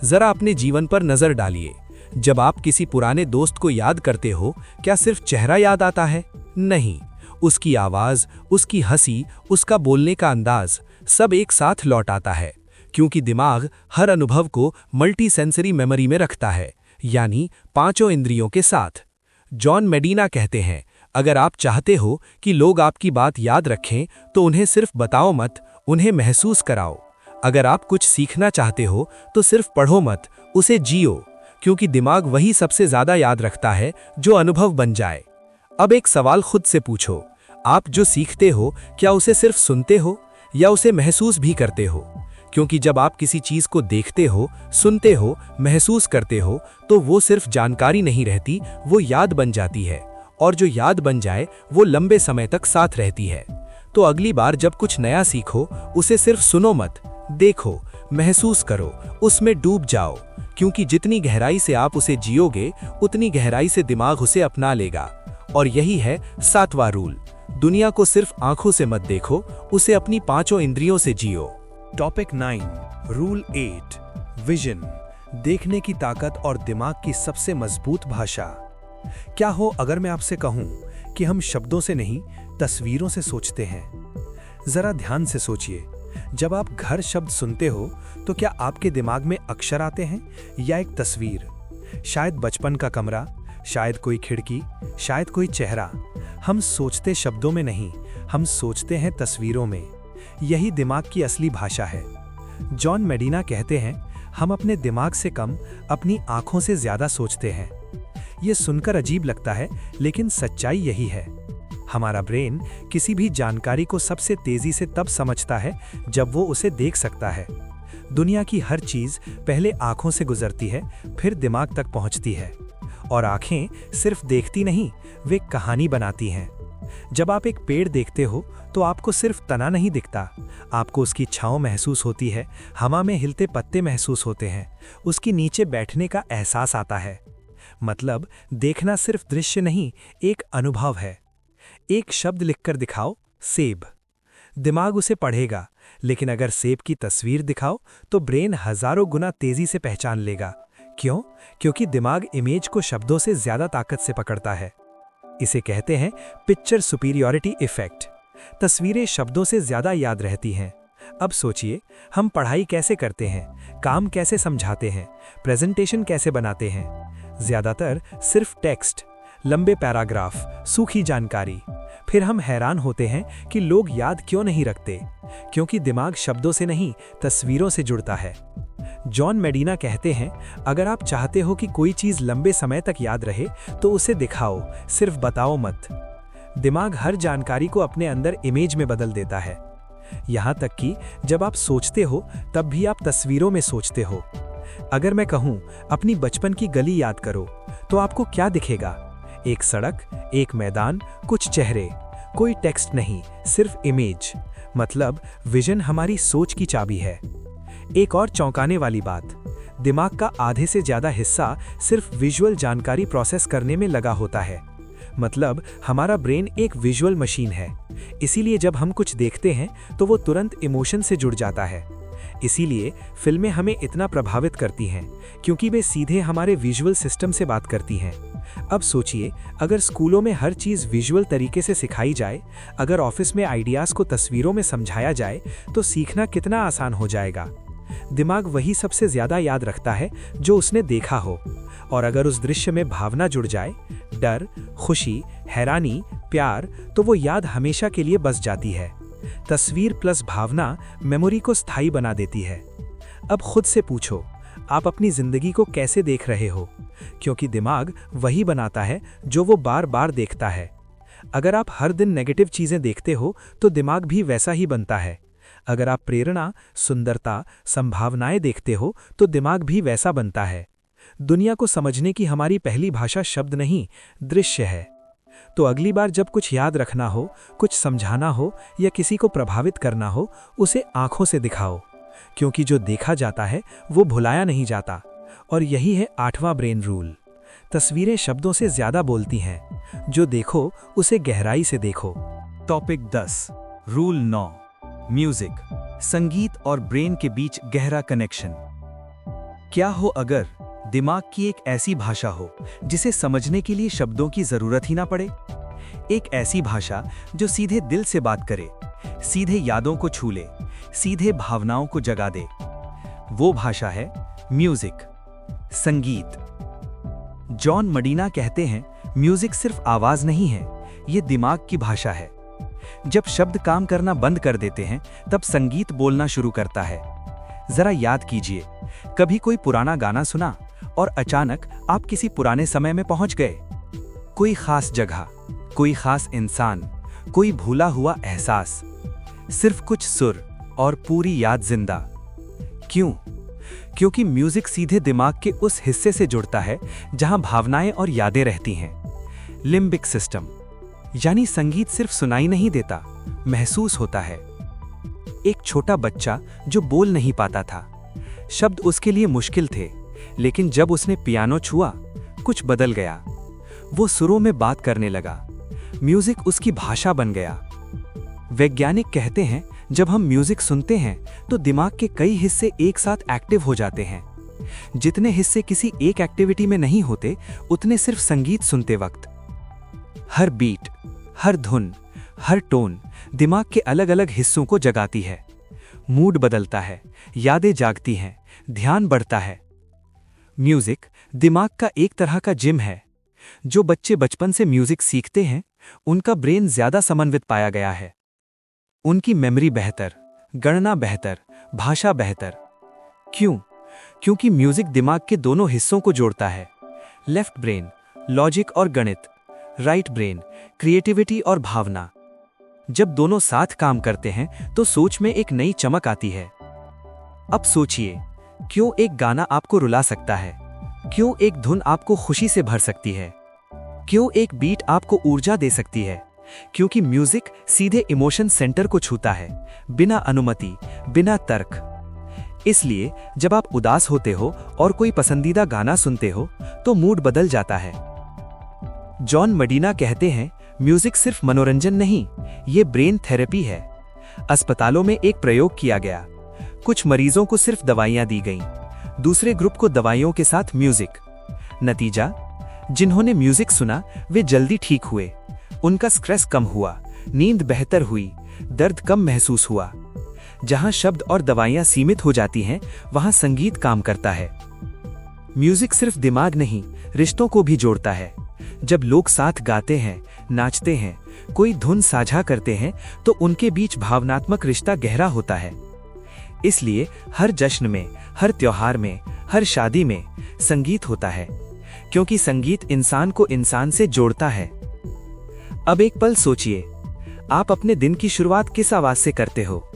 जरा अपने जीवन पर नजर डालिए। जब आप किसी पुराने दोस्त को याद करते हो, क्या सिर्फ चेहरा याद आता है? नहीं, उसकी आवाज, उसकी हंसी, उसका बोलने का अंदाज, सब एक साथ लौट आता है। क्योंकि दिमाग हर अनुभव को मल्टी सेंसरी मेमोरी में रखता है, यानी 5 इंद्रियों के साथ। जॉन मेडिना कहते हैं, अगर आप चाहते हो कि लोग आपकी बात याद रखें तो उन्हें सिर्फ बताओ मत, उन्हें महसूस कराओ। अगर आप कुछ सीखना चाहते हो तो सिर्फ पढ़ो मत, उसे जियो। क्योंकि दिमाग वही सबसे ज्यादा याद रखता है जो अनुभव बन जाए। अब एक सवाल खुद से पूछो, आप जो सीखते हो क्या उसे सिर्फ सुनते हो या उसे महसूस भी करते हो? क्योंकि जब आप किसी चीज को देखते हो, सुनते हो, महसूस करते हो तो वो सिर्फ जानकारी नहीं रहती, वो याद बन जाती है। और जो याद बन जाए वो लंबे समय तक साथ रहती है। तो अगली बार जब कुछ नया सीखो, उसे सिर्फ सुनो मत, देखो, महसूस करो, उसमें डूब जाओ। क्योंकि जितनी गहराई से आप उसे जियोगे, उतनी गहराई से दिमाग उसे अपना लेगा। और यही है 7वां रूल, दुनिया को सिर्फ आंखों से मत देखो, उसे अपनी 5 इंद्रियों से जियो। Topic 9, rule 8, vision. देखने की ताकत और दिमाग की सबसे मजबूत भाषा। क्या हो अगर मैं आपसे कहूं कि हम शब्दों से नहीं, तस्वीरों से सोचते हैं? जरा ध्यान से सोचिए, जब आप घर शब्द सुनते हो तो क्या आपके दिमाग में अक्षर आते हैं या एक तस्वीर? शायद बचपन का कमरा, शायद कोई खिड़की, शायद कोई चेहरा। हम सोचते शब्दों में नहीं, हम सोचते हैं तस्वीरों में। यही दिमाग की असली भाषा है। जॉन मेडिना कहते हैं, हम अपने दिमाग से कम अपनी आंखों से ज्यादा सोचते हैं। ये सुनकर अजीब लगता है, लेकिन सच्चाई यही है। हमारा ब्रेन किसी भी जानकारी को सबसे तेजी से तब समझता है जब वो उसे देख सकता है। दुनिया की हर चीज पहले आंखों से गुजरती है, फिर दिमाग तक पहुंचती है। और आंखें सिर्फ देखती नहीं, वे कहानी बनाती हैं। जब आप एक पेड़ देखते हो तो आपको सिर्फ तना नहीं दिखता, आपको उसकी छांव महसूस होती है, हवा में हिलते पत्ते महसूस होते हैं, उसकी नीचे बैठने का एहसास आता है। मतलब देखना सिर्फ दृश्य नहीं, एक अनुभव है। एक शब्द लिखकर दिखाओ, सेब। दिमाग उसे पढ़ेगा, लेकिन अगर सेब की तस्वीर दिखाओ तो ब्रेन हजारों गुना तेजी से पहचान लेगा। क्यों? क्योंकि दिमाग इमेज को शब्दों से ज्यादा ताकत से पकड़ता है। इसे कहते हैं पिक्चर सुपीरियॉरिटी इफेक्ट। तस्वीरें शब्दों से ज्यादा याद रहती हैं। अब सोचिए, हम पढ़ाई कैसे करते हैं, काम कैसे समझाते हैं, प्रेजेंटेशन कैसे बनाते हैं? ज्यादातर सिर्फ टेक्स्ट, लंबे पैराग्राफ, सूखी जानकारी। फिर हम हैरान होते हैं कि लोग याद क्यों नहीं रखते, क्योंकि दिमाग शब्दों से नहीं, तस्वीरों से जुड़ता है। जॉन मेडिना कहते हैं, अगर आप चाहते हो कि कोई चीज लंबे समय तक याद रहे तो उसे दिखाओ, सिर्फ बताओ मत। दिमाग हर जानकारी को अपने अंदर इमेज में बदल देता है। यहां तक कि जब आप सोचते हो तब भी आप तस्वीरों में सोचते हो। अगर मैं कहूं अपनी बचपन की गली याद करो, तो आपको क्या दिखेगा? एक सड़क, एक मैदान, कुछ चेहरे, कोई टेक्स्ट नहीं, सिर्फ इमेज। मतलब विजन हमारी सोच की चाबी है। एक और चौंकाने वाली बात, दिमाग का आधे से ज्यादा हिस्सा सिर्फ विजुअल जानकारी प्रोसेस करने में लगा होता है। मतलब हमारा ब्रेन एक विजुअल मशीन है। इसीलिए जब हम कुछ देखते हैं तो वो तुरंत इमोशन से जुड़ जाता है। इसीलिए फिल्में हमें इतना प्रभावित करती हैं, क्योंकि वे सीधे हमारे विजुअल सिस्टम से बात करती हैं। अब सोचिए, अगर स्कूलों में हर चीज़ विजुअल तरीके से सिखाई जाए, अगर ऑफिस में आइडियाज़ को तस्वीरों में समझाया जाए, तो सीखना कितना आसान हो जाएगा। दिमाग वही सबसे ज़्यादा याद रखता है जो उसने देखा हो। और अगर उस दृश्य में भावना जुड़ जाए, डर, खुशी, हैरानी, प्यार, तो वो याद हमेशा के लिए बस जाती है। तस्वीर प्लस भावना मेमोरी को स्थायी बना देती है। अब खुद से पूछो, आप अपनी जिंदगी को कैसे देख रहे हो? क्योंकि दिमाग वही बनाता है जो वो बार बार देखता है। अगर आप हर दिन नेगेटिव चीजें देखते हो तो दिमाग भी वैसा ही बनता है। अगर आप प्रेरणा, सुंदरता, संभावनाएं देखते हो तो दिमाग भी वैसा बनता है। दुनिया को समझने की हमारी पहली भाषा शब्द नहीं, दृश्य है। तो अगली बार जब कुछ याद रखना हो, कुछ समझाना हो या किसी को प्रभावित करना हो, उसे आंखों से दिखाओ, क्योंकि जो देखा जाता है वो भुलाया नहीं जाता। और यही है 8वां ब्रेन रूल। तस्वीरें शब्दों से ज्यादा बोलती हैं। जो देखो उसे गहराई से देखो। टॉपिक 10, रूल 9, म्यूजिक, संगीत और ब्रेन के बीच गहरा कनेक्शन। क्या हो अगर दिमाग की एक ऐसी भाषा हो जिसे समझने के लिए शब्दों की जरूरत ही ना पड़े? एक ऐसी भाषा जो सीधे दिल से बात करे, सीधे यादों को छू ले, सीधे भावनाओं को जगा दे। वो भाषा है म्यूजिक, संगीत। जॉन मेडिना कहते हैं, म्यूजिक सिर्फ आवाज नहीं है, ये दिमाग की भाषा है। जब शब्द काम करना बंद कर देते हैं, तब संगीत बोलना शुरू करता है। जरा याद कीजिए, कभी कोई पुराना गाना सुना और अचानक आप किसी पुराने समय में पहुंच गए। कोई खास जगह, कोई खास इंसान, कोई भूला हुआ एहसास, सिर्फ कुछ सुर और पूरी याद जिंदा। क्यों? क्योंकि म्यूजिक सीधे दिमाग के उस हिस्से से जुड़ता है जहां भावनाएं और यादें रहती हैं। लिम्बिक सिस्टम, यानी संगीत सिर्फ सुनाई नहीं देता, महसूस होता है। एक छोटा बच्चा जो बोल नहीं पाता था, शब्द उसके लिए मुश्किल थे, लेकिन जब उसने पियानो छुआ, कुछ बदल गया। वो सुरों में बात करने लगा, म्यूजिक उसकी भाषा बन गया। वैज्ञानिक कहते हैं, जब हम म्यूजिक सुनते हैं तो दिमाग के कई हिस्से एक साथ एक्टिव हो जाते हैं। जितने हिस्से किसी एक एक्टिविटी में नहीं होते, उतने सिर्फ संगीत सुनते वक्त। हर बीट, हर धुन, हर टोन दिमाग के अलग अलग हिस्सों को जगाती है। मूड बदलता है, यादें जागती हैं, ध्यान बढ़ता है। म्यूजिक दिमाग का एक तरह का जिम है। जो बच्चे बचपन से म्यूजिक सीखते हैं, उनका ब्रेन ज्यादा समन्वित पाया गया है। उनकी मेमोरी बेहतर, गणना बेहतर, भाषा बेहतर। क्यों? क्योंकि म्यूजिक दिमाग के दोनों हिस्सों को जोड़ता है। लेफ्ट ब्रेन लॉजिक और गणित, राइट ब्रेन क्रिएटिविटी और भावना। जब दोनों साथ काम करते हैं तो सोच में एक नई चमक आती है। अब सोचिए, क्यों एक गाना आपको रुला सकता है? क्यों एक धुन आपको खुशी से भर सकती है? क्यों एक बीट आपको ऊर्जा दे सकती है? क्योंकि म्यूजिक सीधे इमोशन सेंटर को छूता है, बिना अनुमति, बिना तर्क। इसलिए जब आप उदास होते हो और कोई पसंदीदा गाना सुनते हो तो मूड बदल जाता है। जॉन मडीना कहते हैं, म्यूजिक सिर्फ मनोरंजन नहीं, ये ब्रेन थेरेपी है। अस्पतालों में एक प्रयोग किया गया। कुछ मरीजों को सिर्फ दवाइयां दी गईं, दूसरे ग्रुप को दवाइयों के साथ म्यूजिक। नतीजा, जिन्होंने म्यूजिक सुना वे जल्दी ठीक हुए, उनका स्ट्रेस कम हुआ, नींद बेहतर हुई, दर्द कम महसूस हुआ। जहां शब्द और दवाइयां सीमित हो जाती हैं, वहां संगीत काम करता है। म्यूजिक सिर्फ दिमाग नहीं, रिश्तों को भी जोड़ता है। जब लोग साथ गाते हैं, नाचते हैं, कोई धुन साझा करते हैं, तो उनके बीच भावनात्मक रिश्ता गहरा होता है। इसलिए हर जश्न में, हर त्योहार में, हर शादी में संगीत होता है, क्योंकि संगीत इंसान को इंसान से जोड़ता है। अब एक पल सोचिए, आप अपने दिन की शुरुआत किस आवाज से करते हो?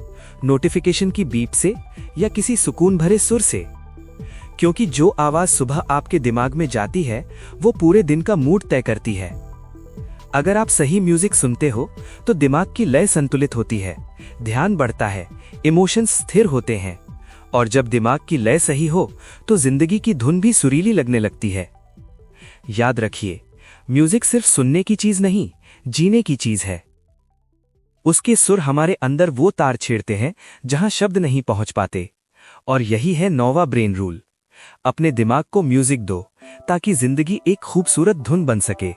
नोटिफिकेशन की बीप से या किसी सुकून भरे सुर से? क्योंकि जो आवाज सुबह आपके दिमाग में जाती है वो पूरे दिन का मूड तय करती है। अगर आप सही म्यूजिक सुनते हो तो दिमाग की लय संतुलित होती है, ध्यान बढ़ता है, इमोशंस स्थिर होते हैं, और जब दिमाग की लय सही हो तो जिंदगी की धुन भी सुरीली लगने लगती है। याद रखिए, म्यूजिक सिर्फ सुनने की चीज नहीं, जीने की चीज है। उसके सुर हमारे अंदर वो तार छेड़ते हैं जहां शब्द नहीं पहुंच पाते। और यही है 9वां ब्रेन रूल। अपने दिमाग को म्यूजिक दो ताकि जिंदगी एक खूबसूरत धुन बन सके।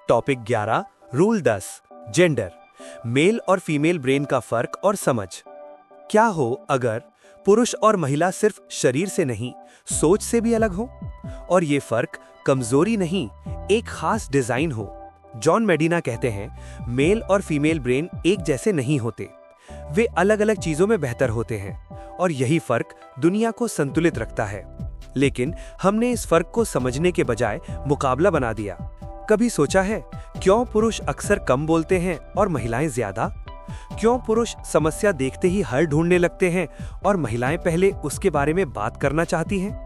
टॉपिक 11, रूल 10, जेंडर, मेल और फीमेल ब्रेन का फर्क और समझ। क्या हो अगर पुरुष और महिला सिर्फ शरीर से नहीं, सोच से भी अलग हो? और ये फर्क कमजोरी नहीं, एक खास डिजाइन हो। जॉन मेडिना कहते हैं, मेल और फीमेल ब्रेन एक जैसे नहीं होते, वे अलग अलग चीजों में बेहतर होते हैं, और यही फर्क दुनिया को संतुलित रखता है। लेकिन हमने इस फर्क को समझने के बजाय मुकाबला बना दिया। कभी सोचा है, क्यों पुरुष अक्सर कम बोलते हैं और महिलाएं ज्यादा? क्यों पुरुष समस्या देखते ही हल ढूंढने लगते हैं और महिलाएं पहले उसके बारे में बात करना चाहती हैं?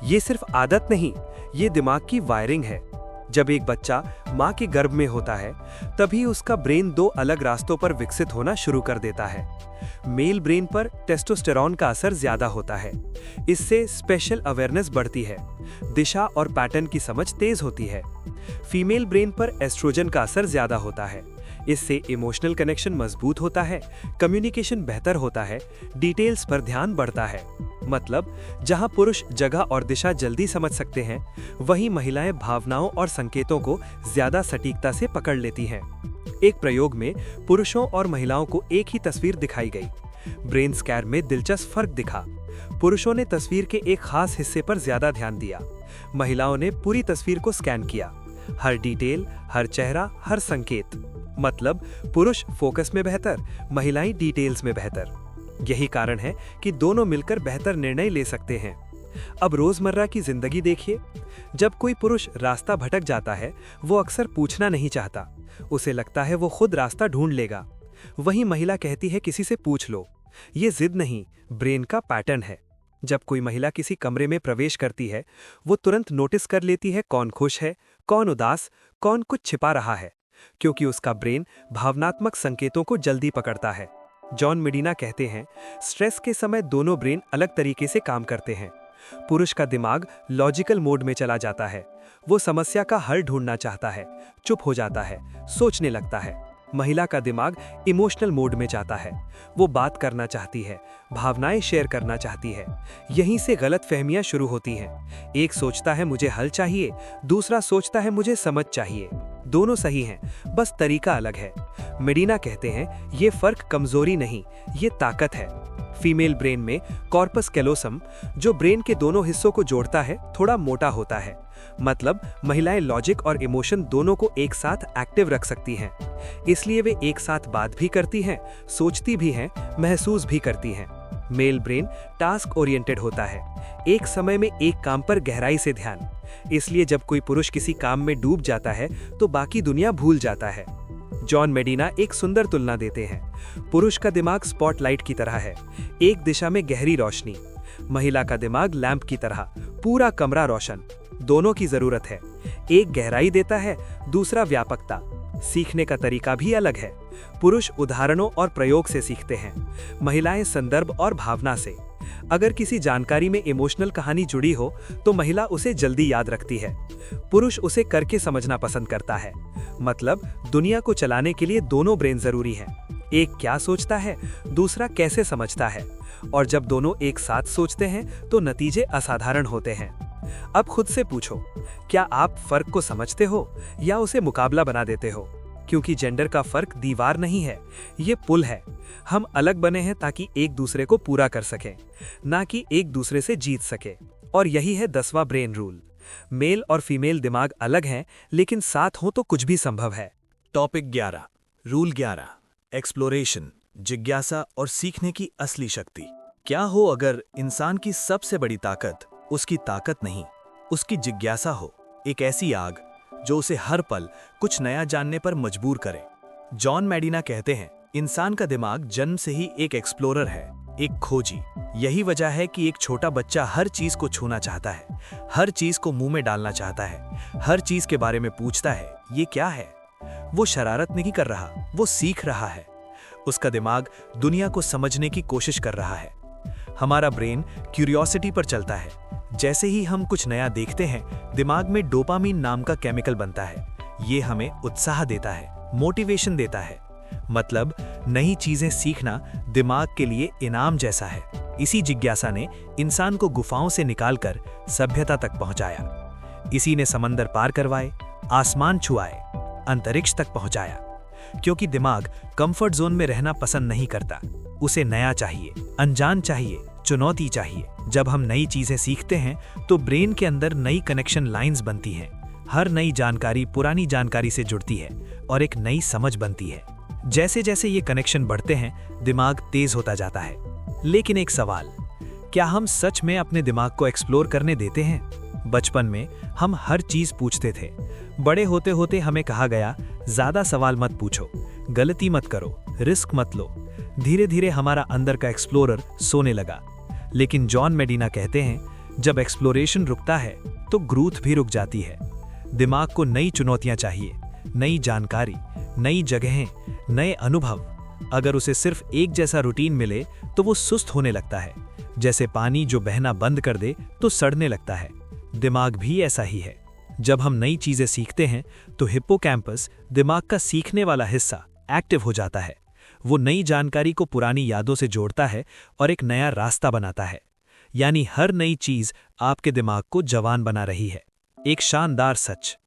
ये सिर्फ आदत नहीं, ये दिमाग की वायरिंग है। जब एक बच्चा मां के गर्भ में होता है, तभी उसका ब्रेन 2 अलग रास्तों पर विकसित होना शुरू कर देता है। मेल ब्रेन पर टेस्टोस्टेरोन का असर ज्यादा होता है, इससे स्पेशल अवेयरनेस बढ़ती है, दिशा और पैटर्न की समझ तेज होती है। फीमेल ब्रेन पर एस्ट्रोजन का असर ज्यादा होता है, इससे इमोशनल कनेक्शन मजबूत होता है, कम्युनिकेशन बेहतर होता है, डिटेल्स पर ध्यान बढ़ता है। मतलब, जहां पुरुष जगह और दिशा जल्दी समझ सकते हैं, वहीं महिलाएं भावनाओं और संकेतों को ज्यादा सटीकता से पकड़ लेती हैं। एक प्रयोग में पुरुषों और महिलाओं को एक ही तस्वीर दिखाई गई। ब्रेन स्कैन में दिलचस्प फर्क दिखा। पुरुषों ने तस्वीर के एक खास हिस्से पर ज्यादा ध्यान दिया, महिलाओं ने पूरी तस्वीर को स्कैन किया, हर डिटेल, हर चेहरा, हर संकेत। मतलब, पुरुष फोकस में बेहतर, महिलाएं डिटेल्स में बेहतर। यही कारण है कि दोनों मिलकर बेहतर निर्णय ले सकते हैं। अब रोजमर्रा की जिंदगी देखिए, जब कोई पुरुष रास्ता भटक जाता है, वो अक्सर पूछना नहीं चाहता, उसे लगता है वो खुद रास्ता ढूंढ लेगा। वहीं महिला कहती है, किसी से पूछ लो। ये जिद नहीं, ब्रेन का पैटर्न है। जब कोई महिला किसी कमरे में प्रवेश करती है, वो तुरंत नोटिस कर लेती है कौन खुश है, कौन उदास, कौन कुछ छिपा रहा है, क्योंकि उसका ब्रेन भावनात्मक संकेतों को जल्दी पकड़ता है। जॉन मेडिना कहते हैं, स्ट्रेस के समय दोनों ब्रेन अलग तरीके से काम करते हैं। पुरुष का दिमाग लॉजिकल मोड में चला जाता है, वो समस्या का हल ढूंढना चाहता है, चुप हो जाता है, सोचने लगता है। महिला का दिमाग इमोशनल मोड में जाता है, वो बात करना चाहती है, भावनाएं शेयर करना चाहती है। यहीं से गलतफहमियां शुरू होती हैं। एक सोचता है मुझे हल चाहिए, दूसरा सोचता है मुझे समझ चाहिए। दोनों सही हैं, बस तरीका अलग है। मेडिना कहते हैं, ये फर्क कमजोरी नहीं, ये ताकत है। फीमेल ब्रेन में कॉर्पस कैलोसम, जो ब्रेन के दोनों हिस्सों को जोड़ता है, थोड़ा मोटा होता है। मतलब महिलाएं लॉजिक और इमोशन दोनों को एक साथ एक्टिव रख सकती हैं। इसलिए वे एक साथ बात भी करती हैं, सोचती भी हैं, महसूस भी करती हैं। मेल ब्रेन टास्क ओरिएंटेड होता है, एक समय में एक काम पर गहराई से ध्यान। इसलिए जब कोई पुरुष किसी काम में डूब जाता है तो बाकी दुनिया भूल जाता है। जॉन मेडिना एक सुंदर तुलना देते हैं। पुरुष का दिमाग स्पॉटलाइट की तरह है, एक दिशा में गहरी रोशनी। महिला का दिमाग लैंप की तरह, पूरा कमरा रोशन। दोनों की जरूरत है, एक गहराई देता है, दूसरा व्यापकता। सीखने का तरीका भी अलग है। पुरुष उदाहरणों और प्रयोग से सीखते हैं, महिलाएं संदर्भ और भावना से। अगर किसी जानकारी में इमोशनल कहानी जुड़ी हो तो महिला उसे जल्दी याद रखती है, पुरुष उसे करके समझना पसंद करता है। मतलब दुनिया को चलाने के लिए दोनों ब्रेन जरूरी हैं। एक क्या सोचता है, दूसरा कैसे समझता है। और जब दोनों एक साथ सोचते हैं तो नतीजे असाधारण होते हैं। अब खुद से पूछो, क्या आप फर्क को समझते हो या उसे मुकाबला बना देते हो? क्योंकि जेंडर का फर्क दीवार नहीं है, ये पुल है। हम अलग बने हैं ताकि एक दूसरे को पूरा कर सकें, ना कि एक दूसरे से जीत सके। और यही है 10वां ब्रेन रूल। मेल और फीमेल दिमाग अलग हैं, लेकिन साथ हो तो कुछ भी संभव है। टॉपिक 11, रूल 11, एक्सप्लोरेशन, जिज्ञासा और सीखने की असली शक्ति। क्या हो अगर इंसान की सबसे बड़ी ताकत उसकी ताकत नहीं, उसकी जिज्ञासा हो। एक ऐसी आग जो उसे हर पल कुछ नया जानने पर मजबूर करे। जॉन मेडिना कहते हैं, इंसान का दिमाग जन्म से ही एक एक्सप्लोरर है, एक खोजी। यही वजह है कि एक छोटा बच्चा हर चीज को छूना चाहता है, हर चीज को मुंह में डालना चाहता है, हर चीज के बारे में पूछता है, ये क्या है? वो शरारत नहीं कर रहा, वो सीख रहा है। उसका दिमाग दुनिया को समझने की कोशिश कर रहा है। हमारा ब्रेन क्यूरियोसिटी पर चलता है। जैसे ही हम कुछ नया देखते हैं, दिमाग में डोपामीन नाम का केमिकल बनता है। ये हमें उत्साह देता है, मोटिवेशन देता है। मतलब नई चीजें सीखना दिमाग के लिए इनाम जैसा है। इसी जिज्ञासा ने इंसान को गुफाओं से निकालकर सभ्यता तक पहुंचाया। इसी ने समंदर पार करवाए, आसमान छुआए, अंतरिक्ष तक पहुंचाया। क्योंकि दिमाग कंफर्ट जोन में रहना पसंद नहीं करता, उसे नया चाहिए, अनजान चाहिए, चुनौती चाहिए। जब हम नई चीजें सीखते हैं तो ब्रेन के अंदर नई कनेक्शन लाइंस बनती हैं। हर नई जानकारी पुरानी जानकारी से जुड़ती है और एक नई समझ बनती है। जैसे जैसे ये कनेक्शन बढ़ते हैं, दिमाग तेज होता जाता है। लेकिन एक सवाल, क्या हम सच में अपने दिमाग को एक्सप्लोर करने देते हैं? बचपन में हम हर चीज पूछते थे। बड़े होते होते हमें कहा गया, ज्यादा सवाल मत पूछो, गलती मत करो, रिस्क मत लो। धीरे धीरे हमारा अंदर का एक्सप्लोरर सोने लगा। लेकिन जॉन मेडिना कहते हैं, जब एक्सप्लोरेशन रुकता है तो ग्रोथ भी रुक जाती है। दिमाग को नई चुनौतियां चाहिए, नई जानकारी, नई जगहें, नए अनुभव। अगर उसे सिर्फ एक जैसा रूटीन मिले तो वो सुस्त होने लगता है। जैसे पानी जो बहना बंद कर दे तो सड़ने लगता है। दिमाग भी ऐसा ही है। जब हम नई चीजें सीखते हैं तो हिप्पोकैम्पस, दिमाग का सीखने वाला हिस्सा, एक्टिव हो जाता है। वो नई जानकारी को पुरानी यादों से जोड़ता है और एक नया रास्ता बनाता है। यानी हर नई चीज आपके दिमाग को जवान बना रही है। एक शानदार सच,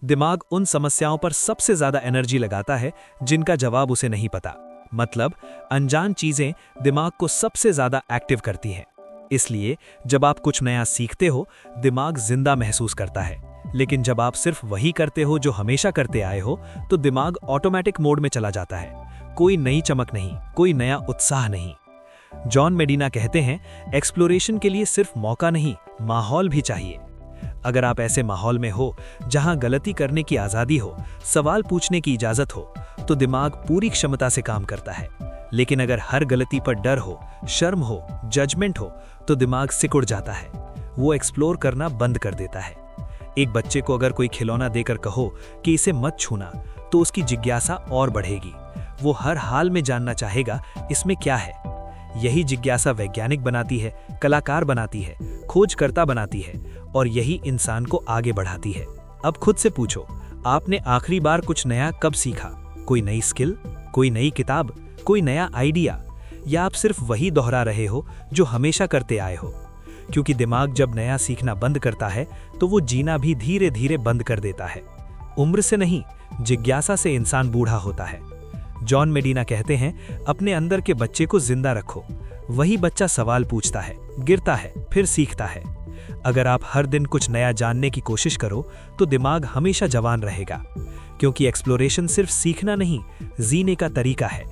दिमाग उन समस्याओं पर सबसे ज्यादा एनर्जी लगाता है जिनका जवाब उसे नहीं पता। मतलब अनजान चीजें दिमाग को सबसे ज्यादा एक्टिव करती हैं। इसलिए जब आप कुछ नया सीखते हो, दिमाग जिंदा महसूस करता है। लेकिन जब आप सिर्फ वही करते हो जो हमेशा करते आए हो, तो दिमाग ऑटोमेटिक मोड में चला जाता है। कोई नई चमक नहीं, कोई नया उत्साह नहीं। जॉन मेडिना कहते हैं, एक्सप्लोरेशन के लिए सिर्फ मौका नहीं, माहौल भी चाहिए। अगर आप ऐसे माहौल में हो जहां गलती करने की आजादी हो, सवाल पूछने की इजाजत हो, तो दिमाग पूरी क्षमता से काम करता है। लेकिन अगर हर गलती पर डर हो, शर्म हो, जजमेंट हो, तो दिमाग सिकुड़ जाता है। वो एक्सप्लोर करना बंद कर देता है। एक बच्चे को अगर कोई खिलौना देकर कहो कि इसे मत छूना, तो उसकी जिज्ञासा और बढ़ेगी। वो हर हाल में जानना चाहेगा, इसमें क्या है। यही जिज्ञासा वैज्ञानिक बनाती है, कलाकार बनाती है, खोजकर्ता बनाती है, और यही इंसान को आगे बढ़ाती है। अब खुद से पूछो, आपने आखिरी बार कुछ नया कब सीखा? कोई नई स्किल, कोई नई किताब, कोई नया आइडिया, या आप सिर्फ वही दोहरा रहे हो जो हमेशा करते आए हो? क्योंकि दिमाग जब नया सीखना बंद करता है तो वो जीना भी धीरे धीरे बंद कर देता है। उम्र से नहीं, जिज्ञासा से इंसान बूढ़ा होता है। जॉन मेडिना कहते हैं, अपने अंदर के बच्चे को जिंदा रखो, वही बच्चा सवाल पूछता है, गिरता है, फिर सीखता है। अगर आप हर दिन कुछ नया जानने की कोशिश करो तो दिमाग हमेशा जवान रहेगा, क्योंकि एक्सप्लोरेशन सिर्फ सीखना नहीं, जीने का तरीका है।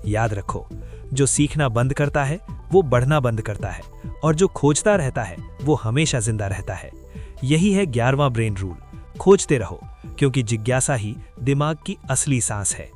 याद रखो, जो सीखना बंद करता है वो बढ़ना बंद करता है, और जो खोजता रहता है वो हमेशा जिंदा रहता है। यही है 11वां ब्रेन रूल। खोजते रहो, क्योंकि जिज्ञासा ही दिमाग की असली सांस है।